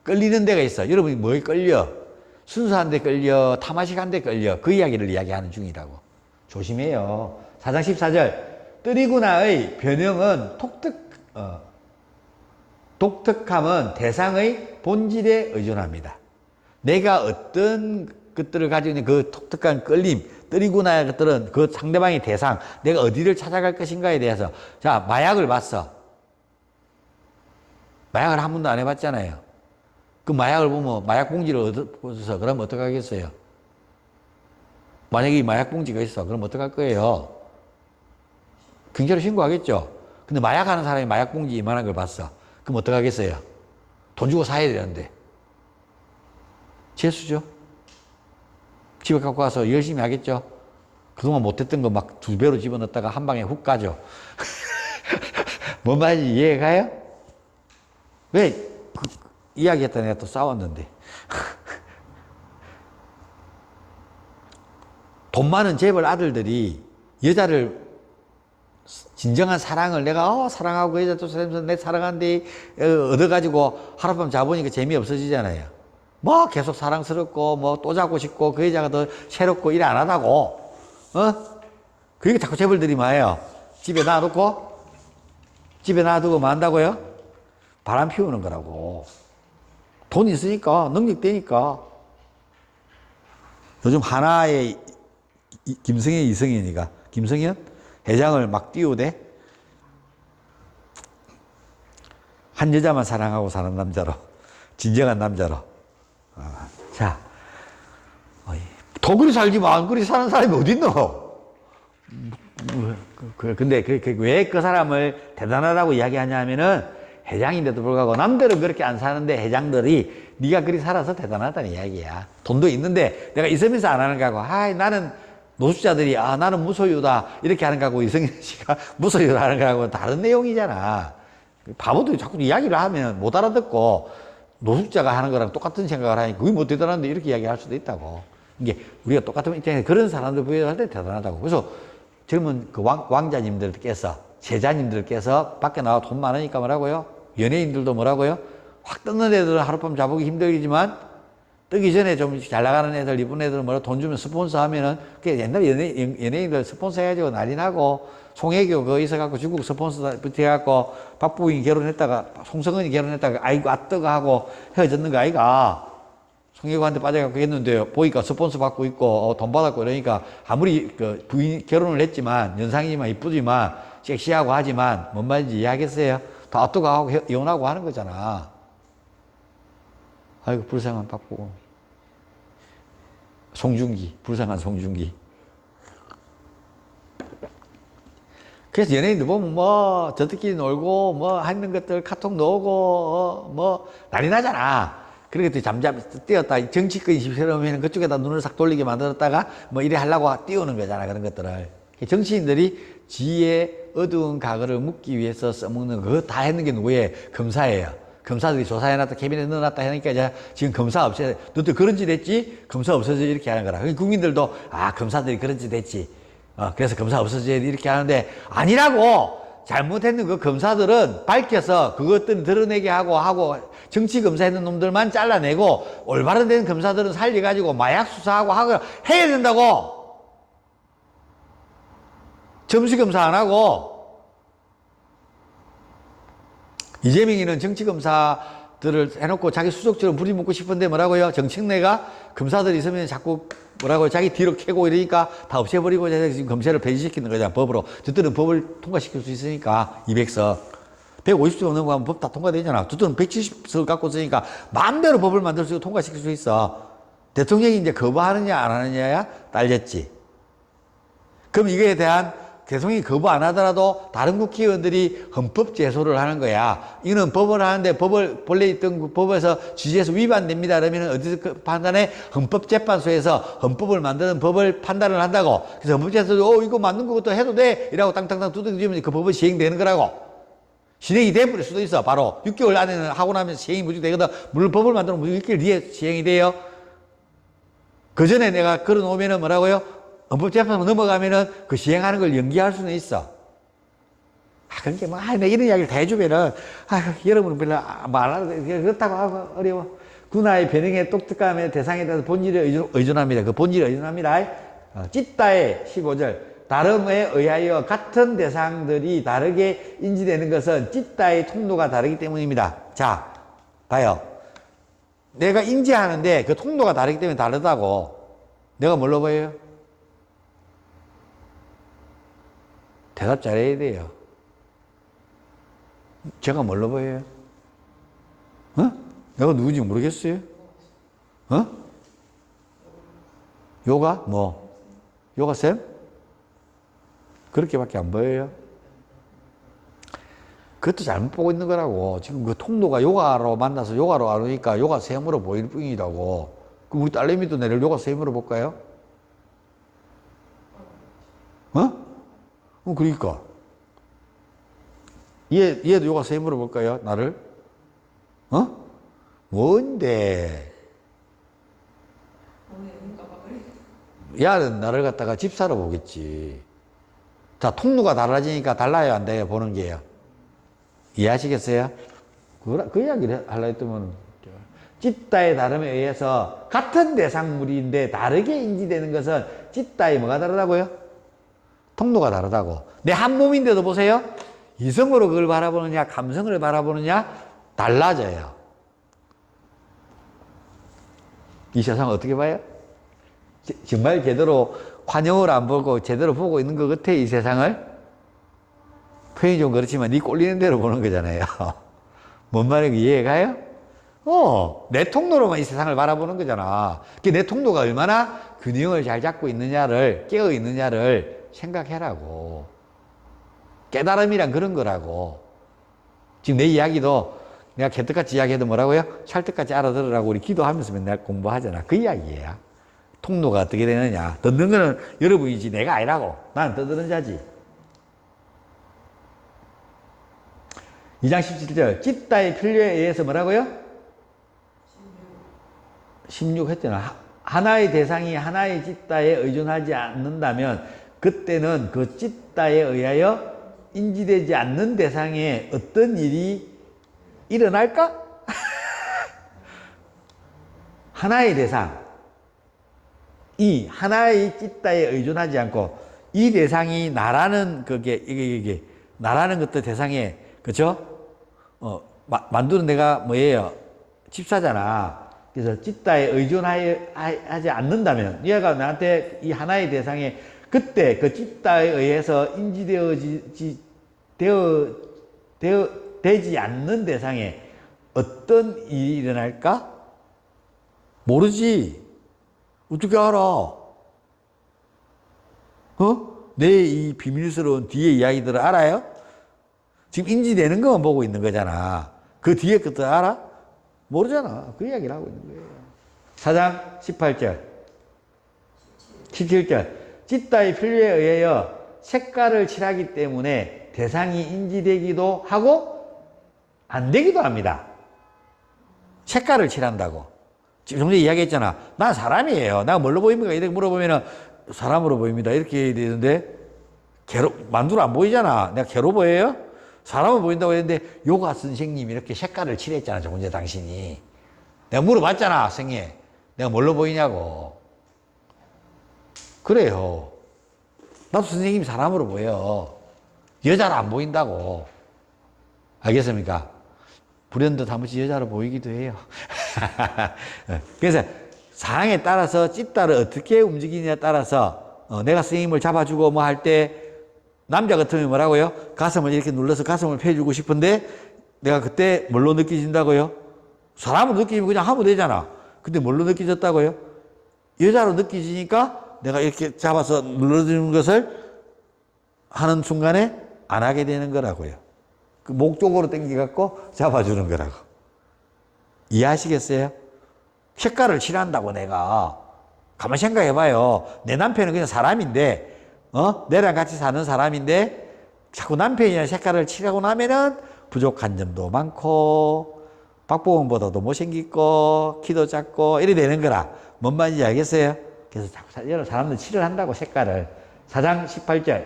끌리는 데가 있어. 여러분이 뭐에 끌려? 순수한 데 끌려, 타마시간 데 끌려. 그 이야기를 이야기하는 중이라고. 조심해요. 4장 14절. 뜨리구나의 변형은 독특함은 대상의 본질에 의존합니다. 내가 어떤 것들을 가지고 있는 그 독특한 끌림, 뜨리구나의 것들은 그 상대방의 대상, 내가 어디를 찾아갈 것인가에 대해서. 자, 마약을 봤어. 마약을 한 번도 안 해봤잖아요. 그 마약을 보면 마약 봉지를 얻어서 그러면 어떡하겠어요? 만약에 이 마약 봉지가 있어. 그럼 어떡할 거예요? 경찰에 신고하겠죠? 근데 마약하는 사람이 마약 봉지 이만한 걸 봤어. 그럼 어떡하겠어요? 돈 주고 사야 되는데. 재수죠? 집에 갖고 와서 열심히 하겠죠? 그동안 못했던 거 막 2배로 집어넣었다가 한 방에 훅 가죠? 뭔 말인지 이해가요? 왜? 이야기했다 내가 또 싸웠는데. 돈 많은 재벌 아들들이 여자를 진정한 사랑을 내가 사랑하고 그 여자 또 내 사랑한데 얻어가지고 하룻밤 자보니까 재미없어지잖아요. 뭐 계속 사랑스럽고 뭐 또 잡고 싶고 그 여자가 더 새롭고 이래 안 하다고. 그게 자꾸 재벌들이 뭐예요? 집에 놔두고 뭐 한다고요? 바람 피우는 거라고. 돈 있으니까 능력 되니까. 요즘 하나의 김성현 이성현이가 김성현 회장을 막 띄우대. 한 여자만 사랑하고 사는 남자로, 진정한 남자로. 자, 더 그리 살지 마. 안 그리 사는 사람이 어딨노? 근데 왜 그 사람을 대단하다고 이야기하냐면은 회장인데도 불구하고 남들은 그렇게 안 사는데 회장들이 네가 그리 살아서 대단하다는 이야기야. 돈도 있는데 내가 있으면서 안 하는 거고, 나는 노숙자들이 나는 무소유다 이렇게 하는 거하고 이성현 씨가 무소유를 하는 거하고 다른 내용이잖아. 바보들이 자꾸 이야기를 하면 못 알아듣고 노숙자가 하는 거랑 똑같은 생각을 하니까 그게 뭐 대단한데 이렇게 이야기할 수도 있다고. 이게 우리가 똑같은 입장에서 그런 사람들 부여할 때 대단하다고. 그래서 젊은 그 왕자님들께서 세자님들께서 밖에 나와 돈 많으니까 뭐라고요? 연예인들도 뭐라고요? 확 뜯는 애들은 하룻밤 자보기 힘들지만 뜨기 전에 좀 잘 나가는 애들, 이쁜 애들은 뭐라 돈 주면 스폰서 하면은, 그게 옛날 연예인들 스폰서 해가지고 난리 나고, 송혜교 그거 있어갖고 중국 스폰서 붙여갖고, 박부인 결혼했다가, 송성은이 결혼했다가, 아이고, 아뜨가 하고 헤어졌는 거 아이가. 송혜교한테 빠져갖고 했는데, 보니까 스폰서 받고 있고, 돈 받았고 이러니까, 아무리 그 부인 결혼을 했지만, 연상이지만 이쁘지만, 섹시하고 하지만, 뭔 말인지 이해하겠어요? 다 아뜨가 하고 이혼하고 하는 거잖아. 아이고, 불쌍한 박부고. 송중기, 불쌍한 송중기. 그래서 연예인들 보면 뭐 저들끼리 놀고 뭐 하는 것들 카톡 넣고 뭐 난리 나잖아. 그렇게 잠잠 띄었다 정치권 시끄러우면 그쪽에다 눈을 싹 돌리게 만들었다가 뭐 이래 하려고 띄우는 거잖아. 그런 것들을 정치인들이 지의 어두운 과거를 묻기 위해서 써먹는 그거 다 했는 게 누구예요? 검사예요. 검사들이 조사해놨다, 캐비넷에 넣어놨다 하니까 이제 지금 검사 없애야 돼. 너도 그런 짓 했지? 검사 없어져 이렇게 하는 거라. 국민들도, 검사들이 그런 짓 했지. 그래서 검사 없어져야 돼 이렇게 하는데, 아니라고! 잘못했는 그 검사들은 밝혀서 그것들을 드러내게 하고, 정치 검사했는 놈들만 잘라내고, 올바른 된 검사들은 살려가지고 마약 수사하고 해야 된다고! 점수 검사 안 하고, 이재명이는 정치검사들을 해놓고 자기 수석처럼 부리묻고 싶은데 뭐라고요? 정책내가 검사들이 있으면 자꾸 뭐라고요? 자기 뒤로 캐고 이러니까 다 없애버리고 지금 검찰을 폐지시키는 거잖아, 법으로. 저들은 법을 통과시킬 수 있으니까, 200석. 150석 넘어가면 법 다 통과되잖아. 저들은 170석을 갖고 있으니까 마음대로 법을 만들 수 있고 통과시킬 수 있어. 대통령이 이제 거부하느냐 안 하느냐야 딸렸지. 그럼 이거에 대한 대통령이 거부 안 하더라도 다른 국회의원들이 헌법 제소를 하는 거야. 이거는 법을 하는데 법을 본래 있던 법에서 취지에서 위반됩니다. 그러면 어디서 그 판단해? 헌법재판소에서 헌법을 만드는 법을 판단을 한다고. 그래서 헌법재판소도 이거 맞는 것도 해도 돼 이라고 땅땅땅 두들기면 그 법은 시행되는 거라고. 시행이 돼버릴 수도 있어. 바로 6개월 안에는 하고 나면 시행이 무조건 되거든. 물론 법을 만들면 무조건 6개월 뒤에 시행이 돼요. 그 전에 내가 걸어놓으면은 뭐라고요? 헌법재판소 넘어가면은 그 시행하는 걸 연기할 수는 있어. 그러니까 뭐, 내가 이런 이야기를 다 해주면은, 여러분은 별로 말하는, 그렇다고 하고 어려워. 군화의 변형의 독특함의 대상에 대해서 본질에 의존합니다. 그 본질에 의존합니다. 찢다의 15절. 다름에 의하여 같은 대상들이 다르게 인지되는 것은 찢다의 통로가 다르기 때문입니다. 자, 봐요. 내가 인지하는데 그 통로가 다르기 때문에 다르다고. 내가 뭘로 보여요? 대답 잘해야 돼요. 제가 뭘로 보여요? 내가 누군지 모르겠어요? 요가? 뭐? 요가쌤? 그렇게밖에 안 보여요? 그것도 잘못 보고 있는 거라고. 지금 그 통로가 요가로 만나서 요가로 안 오니까 요가쌤으로 보일 뿐이라고. 그럼 우리 딸내미도 내를 요가쌤으로 볼까요? 그러니까. 얘도 요가쌤으로 볼까요? 나를? 뭔데? 얘는 나를 갖다가 집사로 보겠지. 자, 통로가 달라지니까 달라요, 안 돼요? 보는 게요. 이해하시겠어요? 그 이야기를 하려 했더면, 찌따의 다름에 의해서 같은 대상물인데 다르게 인지되는 것은 찌따의 뭐가 다르다고요? 통로가 다르다고. 내 한 몸인데도 보세요. 이성으로 그걸 바라보느냐, 감성을 바라보느냐, 달라져요. 이 세상 어떻게 봐요? 정말 제대로 환영을 안 보고 제대로 보고 있는 것 같아, 이 세상을? 표현이 좀 그렇지만 네 꼴리는 대로 보는 거잖아요. 뭔 말인지 이해가요? 내 통로로만 이 세상을 바라보는 거잖아. 내 통로가 얼마나 균형을 잘 잡고 있느냐를, 깨어 있느냐를 생각해라고. 깨달음이란 그런 거라고. 지금 내 이야기도 내가 개떡같이 이야기해도 뭐라고요? 찰떡같이 알아들으라고 우리 기도하면서 맨날 공부하잖아. 그 이야기야. 통로가 어떻게 되느냐. 듣는 거는 여러분이지 내가 아니라고. 나는 떠드는 자지. 2장 17절. 찢다의 필요에 의해서 뭐라고요? 16 했잖아. 하나의 대상이 하나의 찢다에 의존하지 않는다면 그때는 그 찢다에 의하여 인지되지 않는 대상에 어떤 일이 일어날까? 하나의 대상, 이 하나의 찢다에 의존하지 않고 이 대상이 나라는 그게 이게 나라는 것도 대상에 그죠? 만두는 내가 뭐예요? 집사잖아. 그래서 찢다에 의존하지 않는다면 얘가 나한테 이 하나의 대상에 그때 그 찢다에 의해서 되지 않는 대상에 어떤 일이 일어날까? 모르지. 어떻게 알아? 내 이 비밀스러운 뒤에 이야기들을 알아요? 지금 인지되는 것만 보고 있는 거잖아. 그 뒤에 것도 알아? 모르잖아. 그 이야기를 하고 있는 거예요. 4장 18절, 17절. 찢다의 필요에 의하여 색깔을 칠하기 때문에 대상이 인지되기도 하고 안 되기도 합니다. 색깔을 칠한다고. 지금 좀 전에 이야기했잖아. 난 사람이에요. 나 뭘로 보입니까? 이렇게 물어보면은 사람으로 보입니다. 이렇게 해야 되는데 만두로 안 보이잖아. 내가 개로 보여요? 사람으로 보인다고 했는데 요가 선생님이 이렇게 색깔을 칠했잖아. 조금 전에 당신이. 내가 물어봤잖아. 선생님. 내가 뭘로 보이냐고. 그래요. 나도 선생님이 사람으로 보여. 여자로 안 보인다고. 알겠습니까? 불현듯 한 번씩 여자로 보이기도 해요. 그래서 상황에 따라서 찢다를 어떻게 움직이냐에 따라서 내가 선생님을 잡아주고 뭐 할 때 남자 같으면 뭐라고요? 가슴을 이렇게 눌러서 가슴을 펴주고 싶은데 내가 그때 뭘로 느껴진다고요? 사람으로 느끼면 그냥 하면 되잖아. 근데 뭘로 느껴졌다고요? 여자로 느껴지니까 내가 이렇게 잡아서 눌러주는 것을 하는 순간에 안 하게 되는 거라고요. 그 목적으로 당겨갖고 잡아주는 거라고. 이해하시겠어요? 색깔을 칠한다고 내가. 가만 생각해봐요. 내 남편은 그냥 사람인데, 내랑 같이 사는 사람인데, 자꾸 남편이랑 색깔을 칠하고 나면은 부족한 점도 많고, 박보검보다도 못생기고, 키도 작고, 이래 되는 거라. 뭔 말인지 알겠어요? 그래서 자꾸 여러 사람들 칠을 한다고, 색깔을. 4장 18절.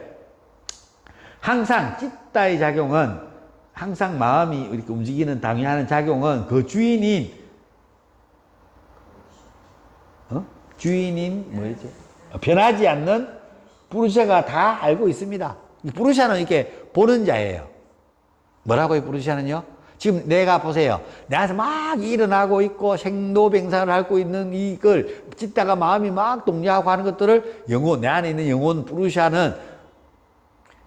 항상 찢다의 작용은, 항상 마음이 이렇게 움직이는, 당위하는 작용은 그 주인인, 뭐였지? 변하지 않는 부르샤가 다 알고 있습니다. 부르샤는 이렇게 보는 자예요. 뭐라고요, 부르샤는요? 지금 내가 보세요. 내 안에서 막 일어나고 있고 생로병사를 앓고 있는 이걸 찢다가 마음이 막 동요하고 하는 것들을 내 안에 있는 영혼 부르샤는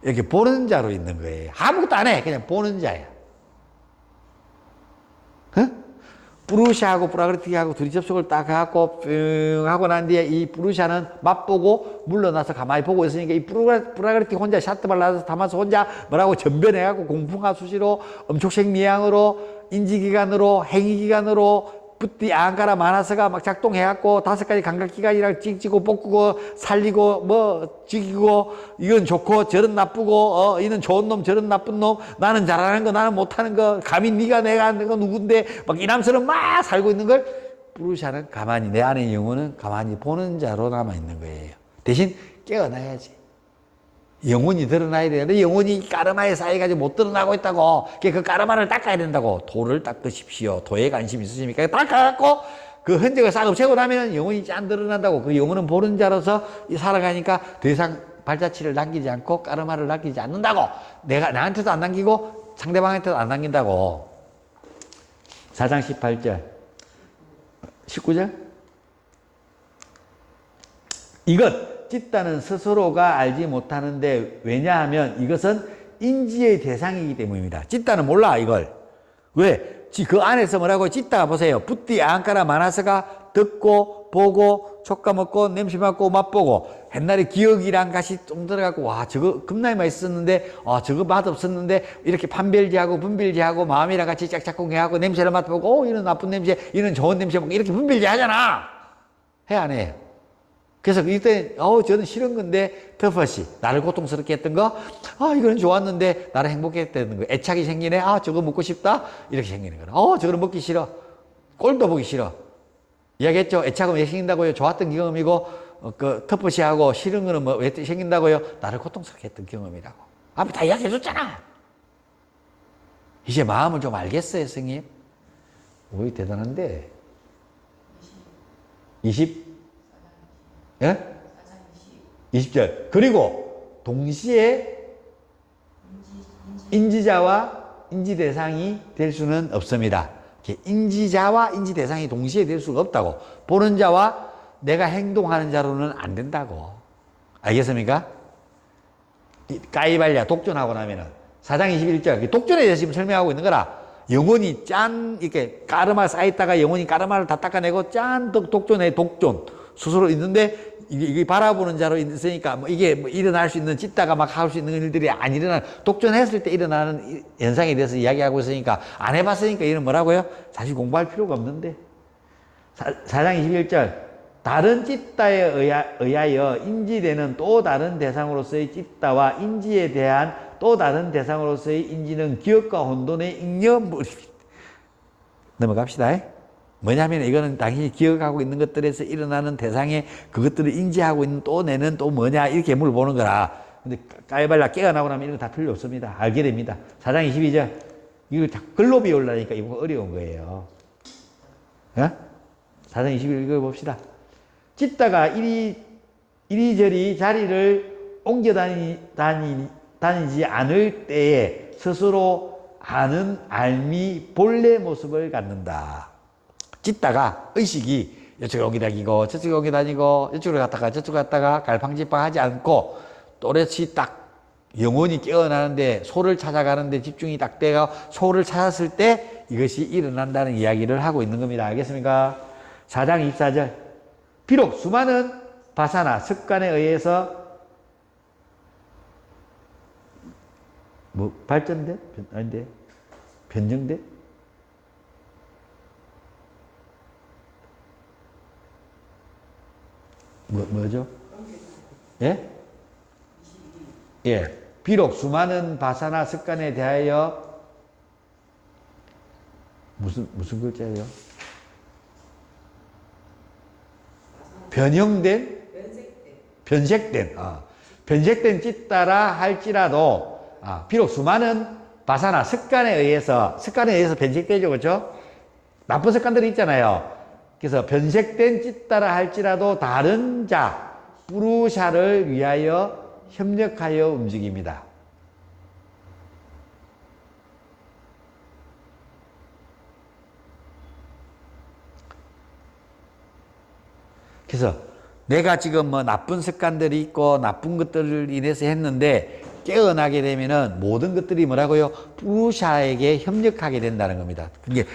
이렇게 보는 자로 있는 거예요. 아무것도 안 해. 그냥 보는 자야. 부르샤하고 프라그리티하고 둘이 접속을 딱 하고 뿅 하고 난 뒤에 이 부르샤는 맛보고 물러나서 가만히 보고 있으니까 이 프라그리티 혼자 샷트발 나서 담아서 혼자 뭐라고 전변해갖고 공풍하 수시로 음촉생미양으로 인지기관으로 행위기관으로 붓디 아한가라 만화서가 막 작동해갖고 5가지 감각기관이랑 찍고 볶고 살리고 뭐 죽이고 이건 좋고 저런 나쁘고 이는 좋은 놈 저런 나쁜 놈 나는 잘하는 거 나는 못하는 거 감히 네가 내가 하는 거 누군데 막 이남처럼 막 살고 있는 걸 뿌루샤는 가만히, 내 안의 영혼은 가만히 보는 자로 남아있는 거예요. 대신 깨어나야지. 영혼이 드러나야 되는데 영혼이 까르마에 쌓여가지고 못 드러나고 있다고. 그 까르마를 닦아야 된다고. 도를 닦으십시오. 도에 관심 있으십니까? 닦아갖고 그 흔적을 싹 없애고 나면 영혼이 짠 드러난다고. 그 영혼은 보는 자로서 살아가니까 더 이상 발자취를 남기지 않고 까르마를 남기지 않는다고. 나한테도 안 남기고 상대방한테도 안 남긴다고. 4장 18절 19절 이것 찢다는 스스로가 알지 못하는데 왜냐하면 이것은 인지의 대상이기 때문입니다. 찢다는 몰라 이걸. 왜? 그 안에서 뭐라고 찢다가 보세요. 붓디 안까라 마나스가 듣고 보고 촉감 먹고 냄새 맡고 맛보고 옛날에 기억이란 것이 좀 들어가고 와 저거 겁나게 맛있었는데 저거 맛없었는데 이렇게 판별지하고 분별지하고 마음이랑 같이 짝짝꿍해하고 냄새를 맡아보고 이런 나쁜 냄새 이런 좋은 냄새 먹고 이렇게 분별지 하잖아. 해 안 해요? 그래서 이때 저는 싫은 건데 터프시 나를 고통스럽게 했던 거 이거는 좋았는데 나를 행복해 했다는 거 애착이 생기네. 저거 먹고 싶다 이렇게 생기는 거야. 저거는 먹기 싫어. 꼴도 보기 싫어. 이야기했죠. 애착은 왜 생긴다고요? 좋았던 경험이고 그 터프시하고 싫은 거는 뭐 왜 생긴다고요? 나를 고통스럽게 했던 경험이라고. 앞에 다 이야기해줬잖아. 이제 마음을 좀 알겠어요, 스님. 오이 대단한데 20 예? 20절. 그리고 동시에 인지자와 인지대상이 될 수는 없습니다. 인지자와 인지대상이 동시에 될 수가 없다고. 보는 자와 내가 행동하는 자로는 안 된다고. 알겠습니까? 까이발랴 독존하고 나면은 4장 21절 독존에 대해서 지금 설명하고 있는 거라. 영혼이 이렇게 까르마 쌓였다가 영혼이 까르마를 다 닦아내고 독존의 독존 스스로 있는데 이게 바라보는 자로 있으니까 이게 일어날 수 있는 찢다가 막 할 수 있는 일들이 안 일어나는 독존했을 때 일어나는 현상에 대해서 이야기하고 있으니까 안 해봤으니까 이런 뭐라고요? 사실 공부할 필요가 없는데 4장 21절 다른 찢다에 의하여 인지되는 또 다른 대상으로서의 찢다와 인지에 대한 또 다른 대상으로서의 인지는 기억과 혼돈의 잉여물입니다. 넘어갑시다. 뭐냐면 이거는 당신이 기억하고 있는 것들에서 일어나는 대상에 그것들을 인지하고 있는 또 내는 또 뭐냐 이렇게 물어보는 거라. 근데 까이발라 깨어나고 나면 이런 거 다 필요 없습니다. 알게 됩니다. 4장 22절 이거 다 글로 비우려니까 이거 어려운 거예요. 4장 21절 읽어봅시다. 찢다가 이리저리 자리를 옮겨 다니지 않을 때에 스스로 아는 알미 본래 모습을 갖는다. 찢다가 의식이 이쪽에 옮겨 다니고 저쪽에 옮겨 다니고 이쪽으로 갔다가 저쪽으로 갔다가 갈팡질팡 하지 않고 또렷이 딱 영혼이 깨어나는데 소를 찾아가는데 집중이 딱 돼가 소를 찾았을 때 이것이 일어난다는 이야기를 하고 있는 겁니다. 알겠습니까? 4장 24절 비록 수많은 바사나 습관에 의해서 발전돼? 아닌데 변정돼? 뭐죠? 예? 예. 비록 수많은 바사나 습관에 대하여 무슨 글자예요? 변색된 찢다라 할지라도 비록 수많은 바사나 습관에 의해서 변색되죠, 그렇죠? 나쁜 습관들이 있잖아요. 그래서 변색된 찢다라 할지라도 다른 자 뿌루샤를 위하여 협력하여 움직입니다. 그래서 내가 지금 나쁜 습관들이 있고 나쁜 것들을 인해서 했는데 깨어나게 되면은 모든 것들이 뭐라고요? 뿌루샤에게 협력하게 된다는 겁니다. 그게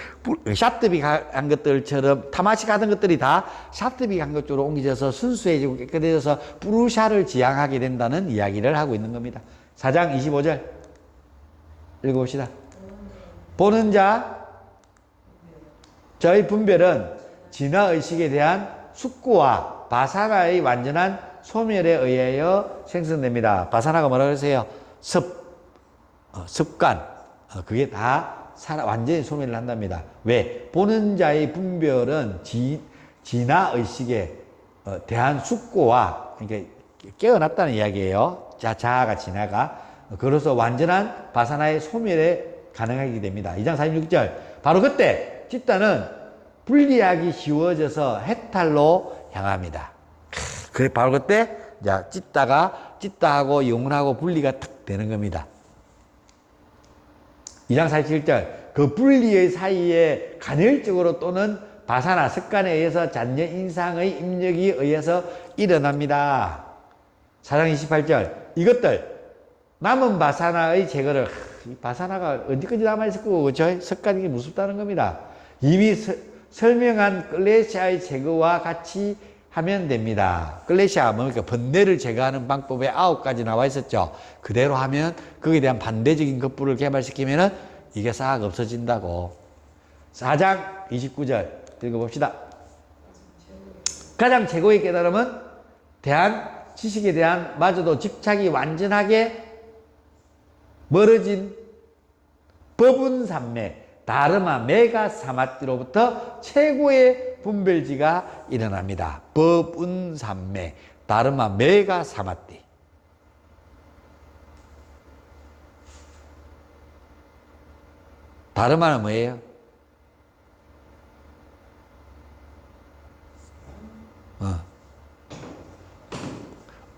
샤트비 한 것들처럼 타마시 같은 것들이 다 샤트비 한 것으로 옮겨져서 순수해지고 깨끗해져서 뿌루샤를 지향하게 된다는 이야기를 하고 있는 겁니다. 4장 25절 읽어봅시다. 보는 저의 분별은 진화의식에 대한 숙구와 바사나의 완전한 소멸에 의하여 생성됩니다. 바사나가 뭐라고 그러세요? 습관. 그게 다 완전히 소멸을 한답니다. 왜? 보는 자의 분별은 진화 의식에 대한 숙고와 이렇게 깨어났다는 이야기예요. 자아가 진화가. 그래서 완전한 바사나의 소멸에 가능하게 됩니다. 2장 46절. 바로 그때 집단은 분리하기 쉬워져서 해탈로 향합니다. 그래 바로 그때 자 찢다하고 영혼하고 분리가 탁 되는 겁니다. 2장 47절. 그 분리의 사이에 간헐적으로 또는 바사나 습관에 의해서 잔여 인상의 입력이 의해서 일어납니다. 4장 28절. 이것들 남은 바사나의 제거를 이 바사나가 언제까지 남아있을 거고 그렇죠? 습관이 무섭다는 겁니다. 이미 설명한 클레시아의 제거와 같이 하면 됩니다. 클레시아 뭡니까? 번뇌를 제거하는 방법에 9가지 나와 있었죠. 그대로 하면 거기에 대한 반대적인 것부를 개발시키면은 이게 싹 없어진다고. 4장 29절 읽어봅시다. 가장 최고의 깨달음은 대한 지식에 대한 마저도 집착이 완전하게 멀어진 법운산매 다르마 메가 사마띠로부터 최고의 분별지가 일어납니다. 법운산매 다르마 메가 사마띠. 다르마는 뭐예요?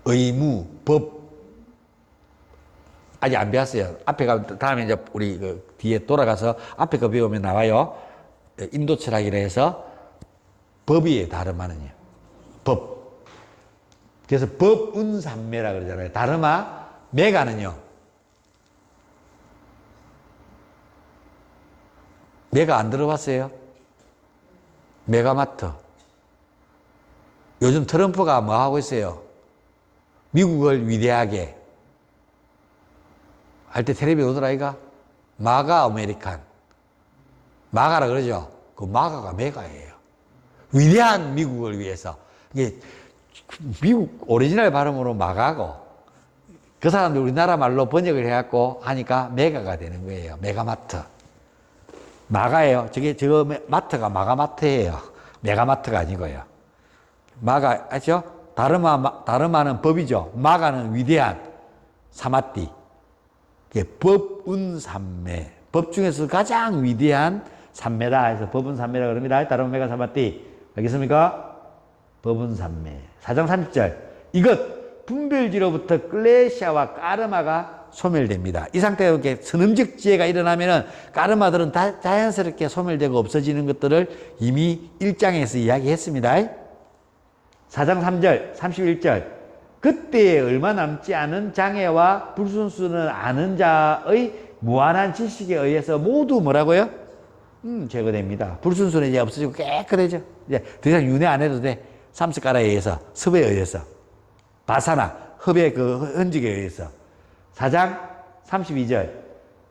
의무, 법. 아직 안 배웠어요. 앞에 가면, 다음에 이제 우리 그 뒤에 돌아가서 앞에 거 배우면 나와요. 인도 철학이라 해서 법이에요, 다르마는요. 법. 그래서 법운산매라 그러잖아요. 다르마, 메가는요. 메가 안 들어봤어요? 메가마트. 요즘 트럼프가 뭐 하고 있어요? 미국을 위대하게 할 때 텔레비 오더라 이가 마가 아메리칸 마가라 그러죠. 그 마가가 메가예요. 위대한 미국을 위해서. 이게 미국 오리지널 발음으로 마가고 그 사람들 우리나라 말로 번역을 해갖고 하니까 메가가 되는 거예요. 메가마트. 마가예요. 저거 마트가 마가마트예요. 메가마트가 아니고요. 마가 아시죠? 다르마는 법이죠. 마가는 위대한 사마띠. 법운산매. 법 중에서 가장 위대한 산매다 해서 법운산매라 그럽니다. 다르마 메가 사마띠. 알겠습니까? 법운산매. 4장 30절. 이것 분별지로부터 클레시아와 까르마가 소멸됩니다. 이 상태로 이렇게 선음적 지혜가 일어나면은 까르마들은 다 자연스럽게 소멸되고 없어지는 것들을 이미 1장에서 이야기했습니다. 4장 3절, 31절. 그때에 얼마 남지 않은 장애와 불순수는 아는 자의 무한한 지식에 의해서 모두 뭐라고요? 제거됩니다. 불순수는 이제 없어지고 깨끗해져. 이제 더 이상 윤회 안 해도 돼. 삼스가라에 의해서, 습에 의해서. 바사나, 흡의 그 흔적에 의해서. 4장 32절.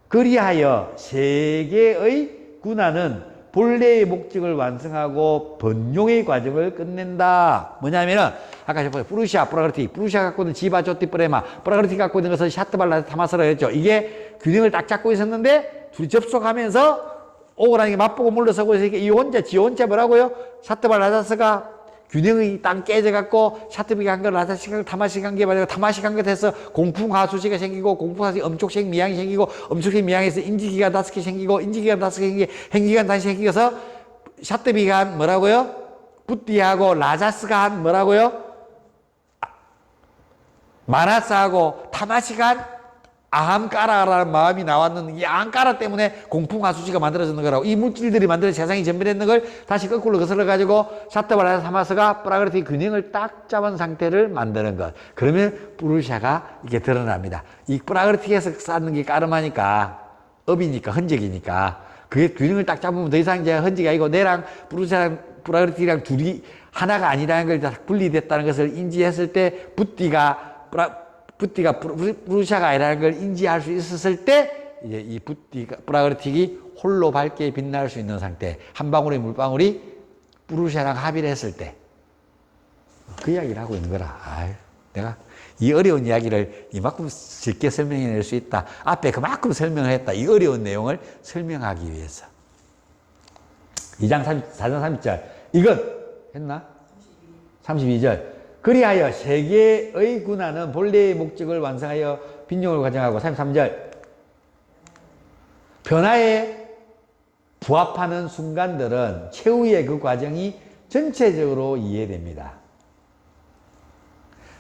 그리하여 세계의 군화는 본래의 목적을 완성하고 번용의 과정을 끝낸다. 뭐냐면은 아까 제가 프루시아, 프라그리티, 프루시아 갖고 있는 지바, 조티, 프레마, 프라그리티 갖고 있는 것은 샤트발라, 타마스라 했죠. 이게 균형을 딱 잡고 있었는데 둘이 접속하면서 오그라니게 맞보고 물러서고 있으니까 이 혼자, 지 혼자 뭐라고요? 샤트발 라자스가 균형이 딱 깨져갖고 샤트비가 한 거, 라자시가 한 거, 타마시가 한 게 말이고 타마시가 한 거 돼서 공풍하수시가 생기고 공풍하수시 엄촉생 미양이 생기고 엄촉생 미양에서 인지기가 5개 생기고 인지기가 5개 생기고 행기가 다시 생기어서 샤트비가 한 뭐라고요? 붓디하고 라자스가 한 뭐라고요? 마나스하고 타마시가 한 아함까라라는 마음이 나왔는 이 아함까라 때문에 공풍하수시가 만들어졌는 거라고. 이 물질들이 만들어 세상이 전멸했는 걸 다시 거꾸로 거슬러 가지고 샤트발라 타마스가 프라그리티 균형을 딱 잡은 상태를 만드는 것. 그러면 부르샤가 이게 드러납니다. 이 프라그리티에서 쌓는 게 까르마니까 업이니까 흔적이니까 그게 균형을 딱 잡으면 더 이상 이제 흔적이 아니고 내랑 부르샤랑 프라그리티랑 둘이 하나가 아니라는 걸 분리됐다는 것을 인지했을 때 붓디가 부르샤가 아니라는 걸 인지할 수 있었을 때 이제 이 프라그리틱이 홀로 밝게 빛날 수 있는 상태. 한 방울의 물방울이 부르샤랑 합의를 했을 때 그 이야기를 하고 있는 거라. 아유, 내가 이 어려운 이야기를 이만큼 쉽게 설명해낼 수 있다. 앞에 그만큼 설명을 했다. 이 어려운 내용을 설명하기 위해서. 2장 4장 30절. 이것 했나? 32절. 그리하여 세계의 군화는 본래의 목적을 완성하여 빈용을 과정하고 33절. 변화에 부합하는 순간들은 최후의 그 과정이 전체적으로 이해됩니다.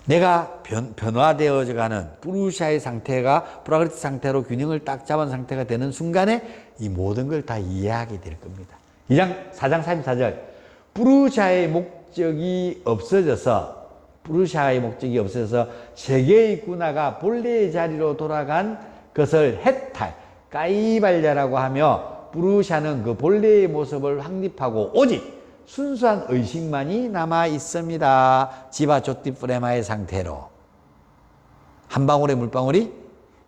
내가 변화되어져 가는 프루시아의 상태가 프라그리트 상태로 균형을 딱 잡은 상태가 되는 순간에 이 모든 걸 다 이해하게 될 겁니다. 4장 34절. 프루시아의 목적이 없어져서 세계의 군화가 본래의 자리로 돌아간 것을 해탈, 까이발랴라고 하며 프루시아는 그 본래의 모습을 확립하고 오직 순수한 의식만이 남아 있습니다. 지바 조티 프레마의 상태로. 한 방울의 물방울이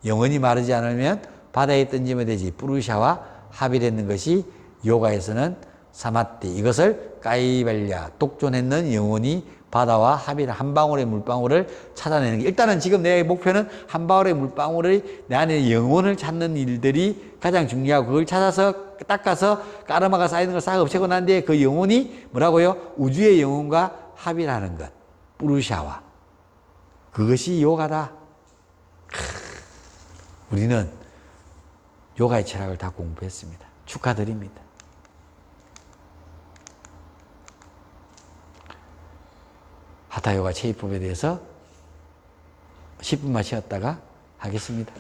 영원히 마르지 않으면 바다에 던지면 되지. 프루시아와 합의되는 것이 요가에서는 사마띠. 이것을 까이발랴, 독존했는 영혼이 바다와 합의를 한 방울의 물방울을 찾아내는 게, 일단은 지금 내 목표는 한 방울의 물방울의 내 안에 영혼을 찾는 일들이 가장 중요하고, 그걸 찾아서 닦아서 까르마가 쌓이는 걸 싹 없애고 난 뒤에 그 영혼이 뭐라고요? 우주의 영혼과 합의를 하는 것. 뿌르샤와. 그것이 요가다. 우리는 요가의 철학을 다 공부했습니다. 축하드립니다. 하타요가 체이법에 대해서 10분만 쉬었다가 하겠습니다.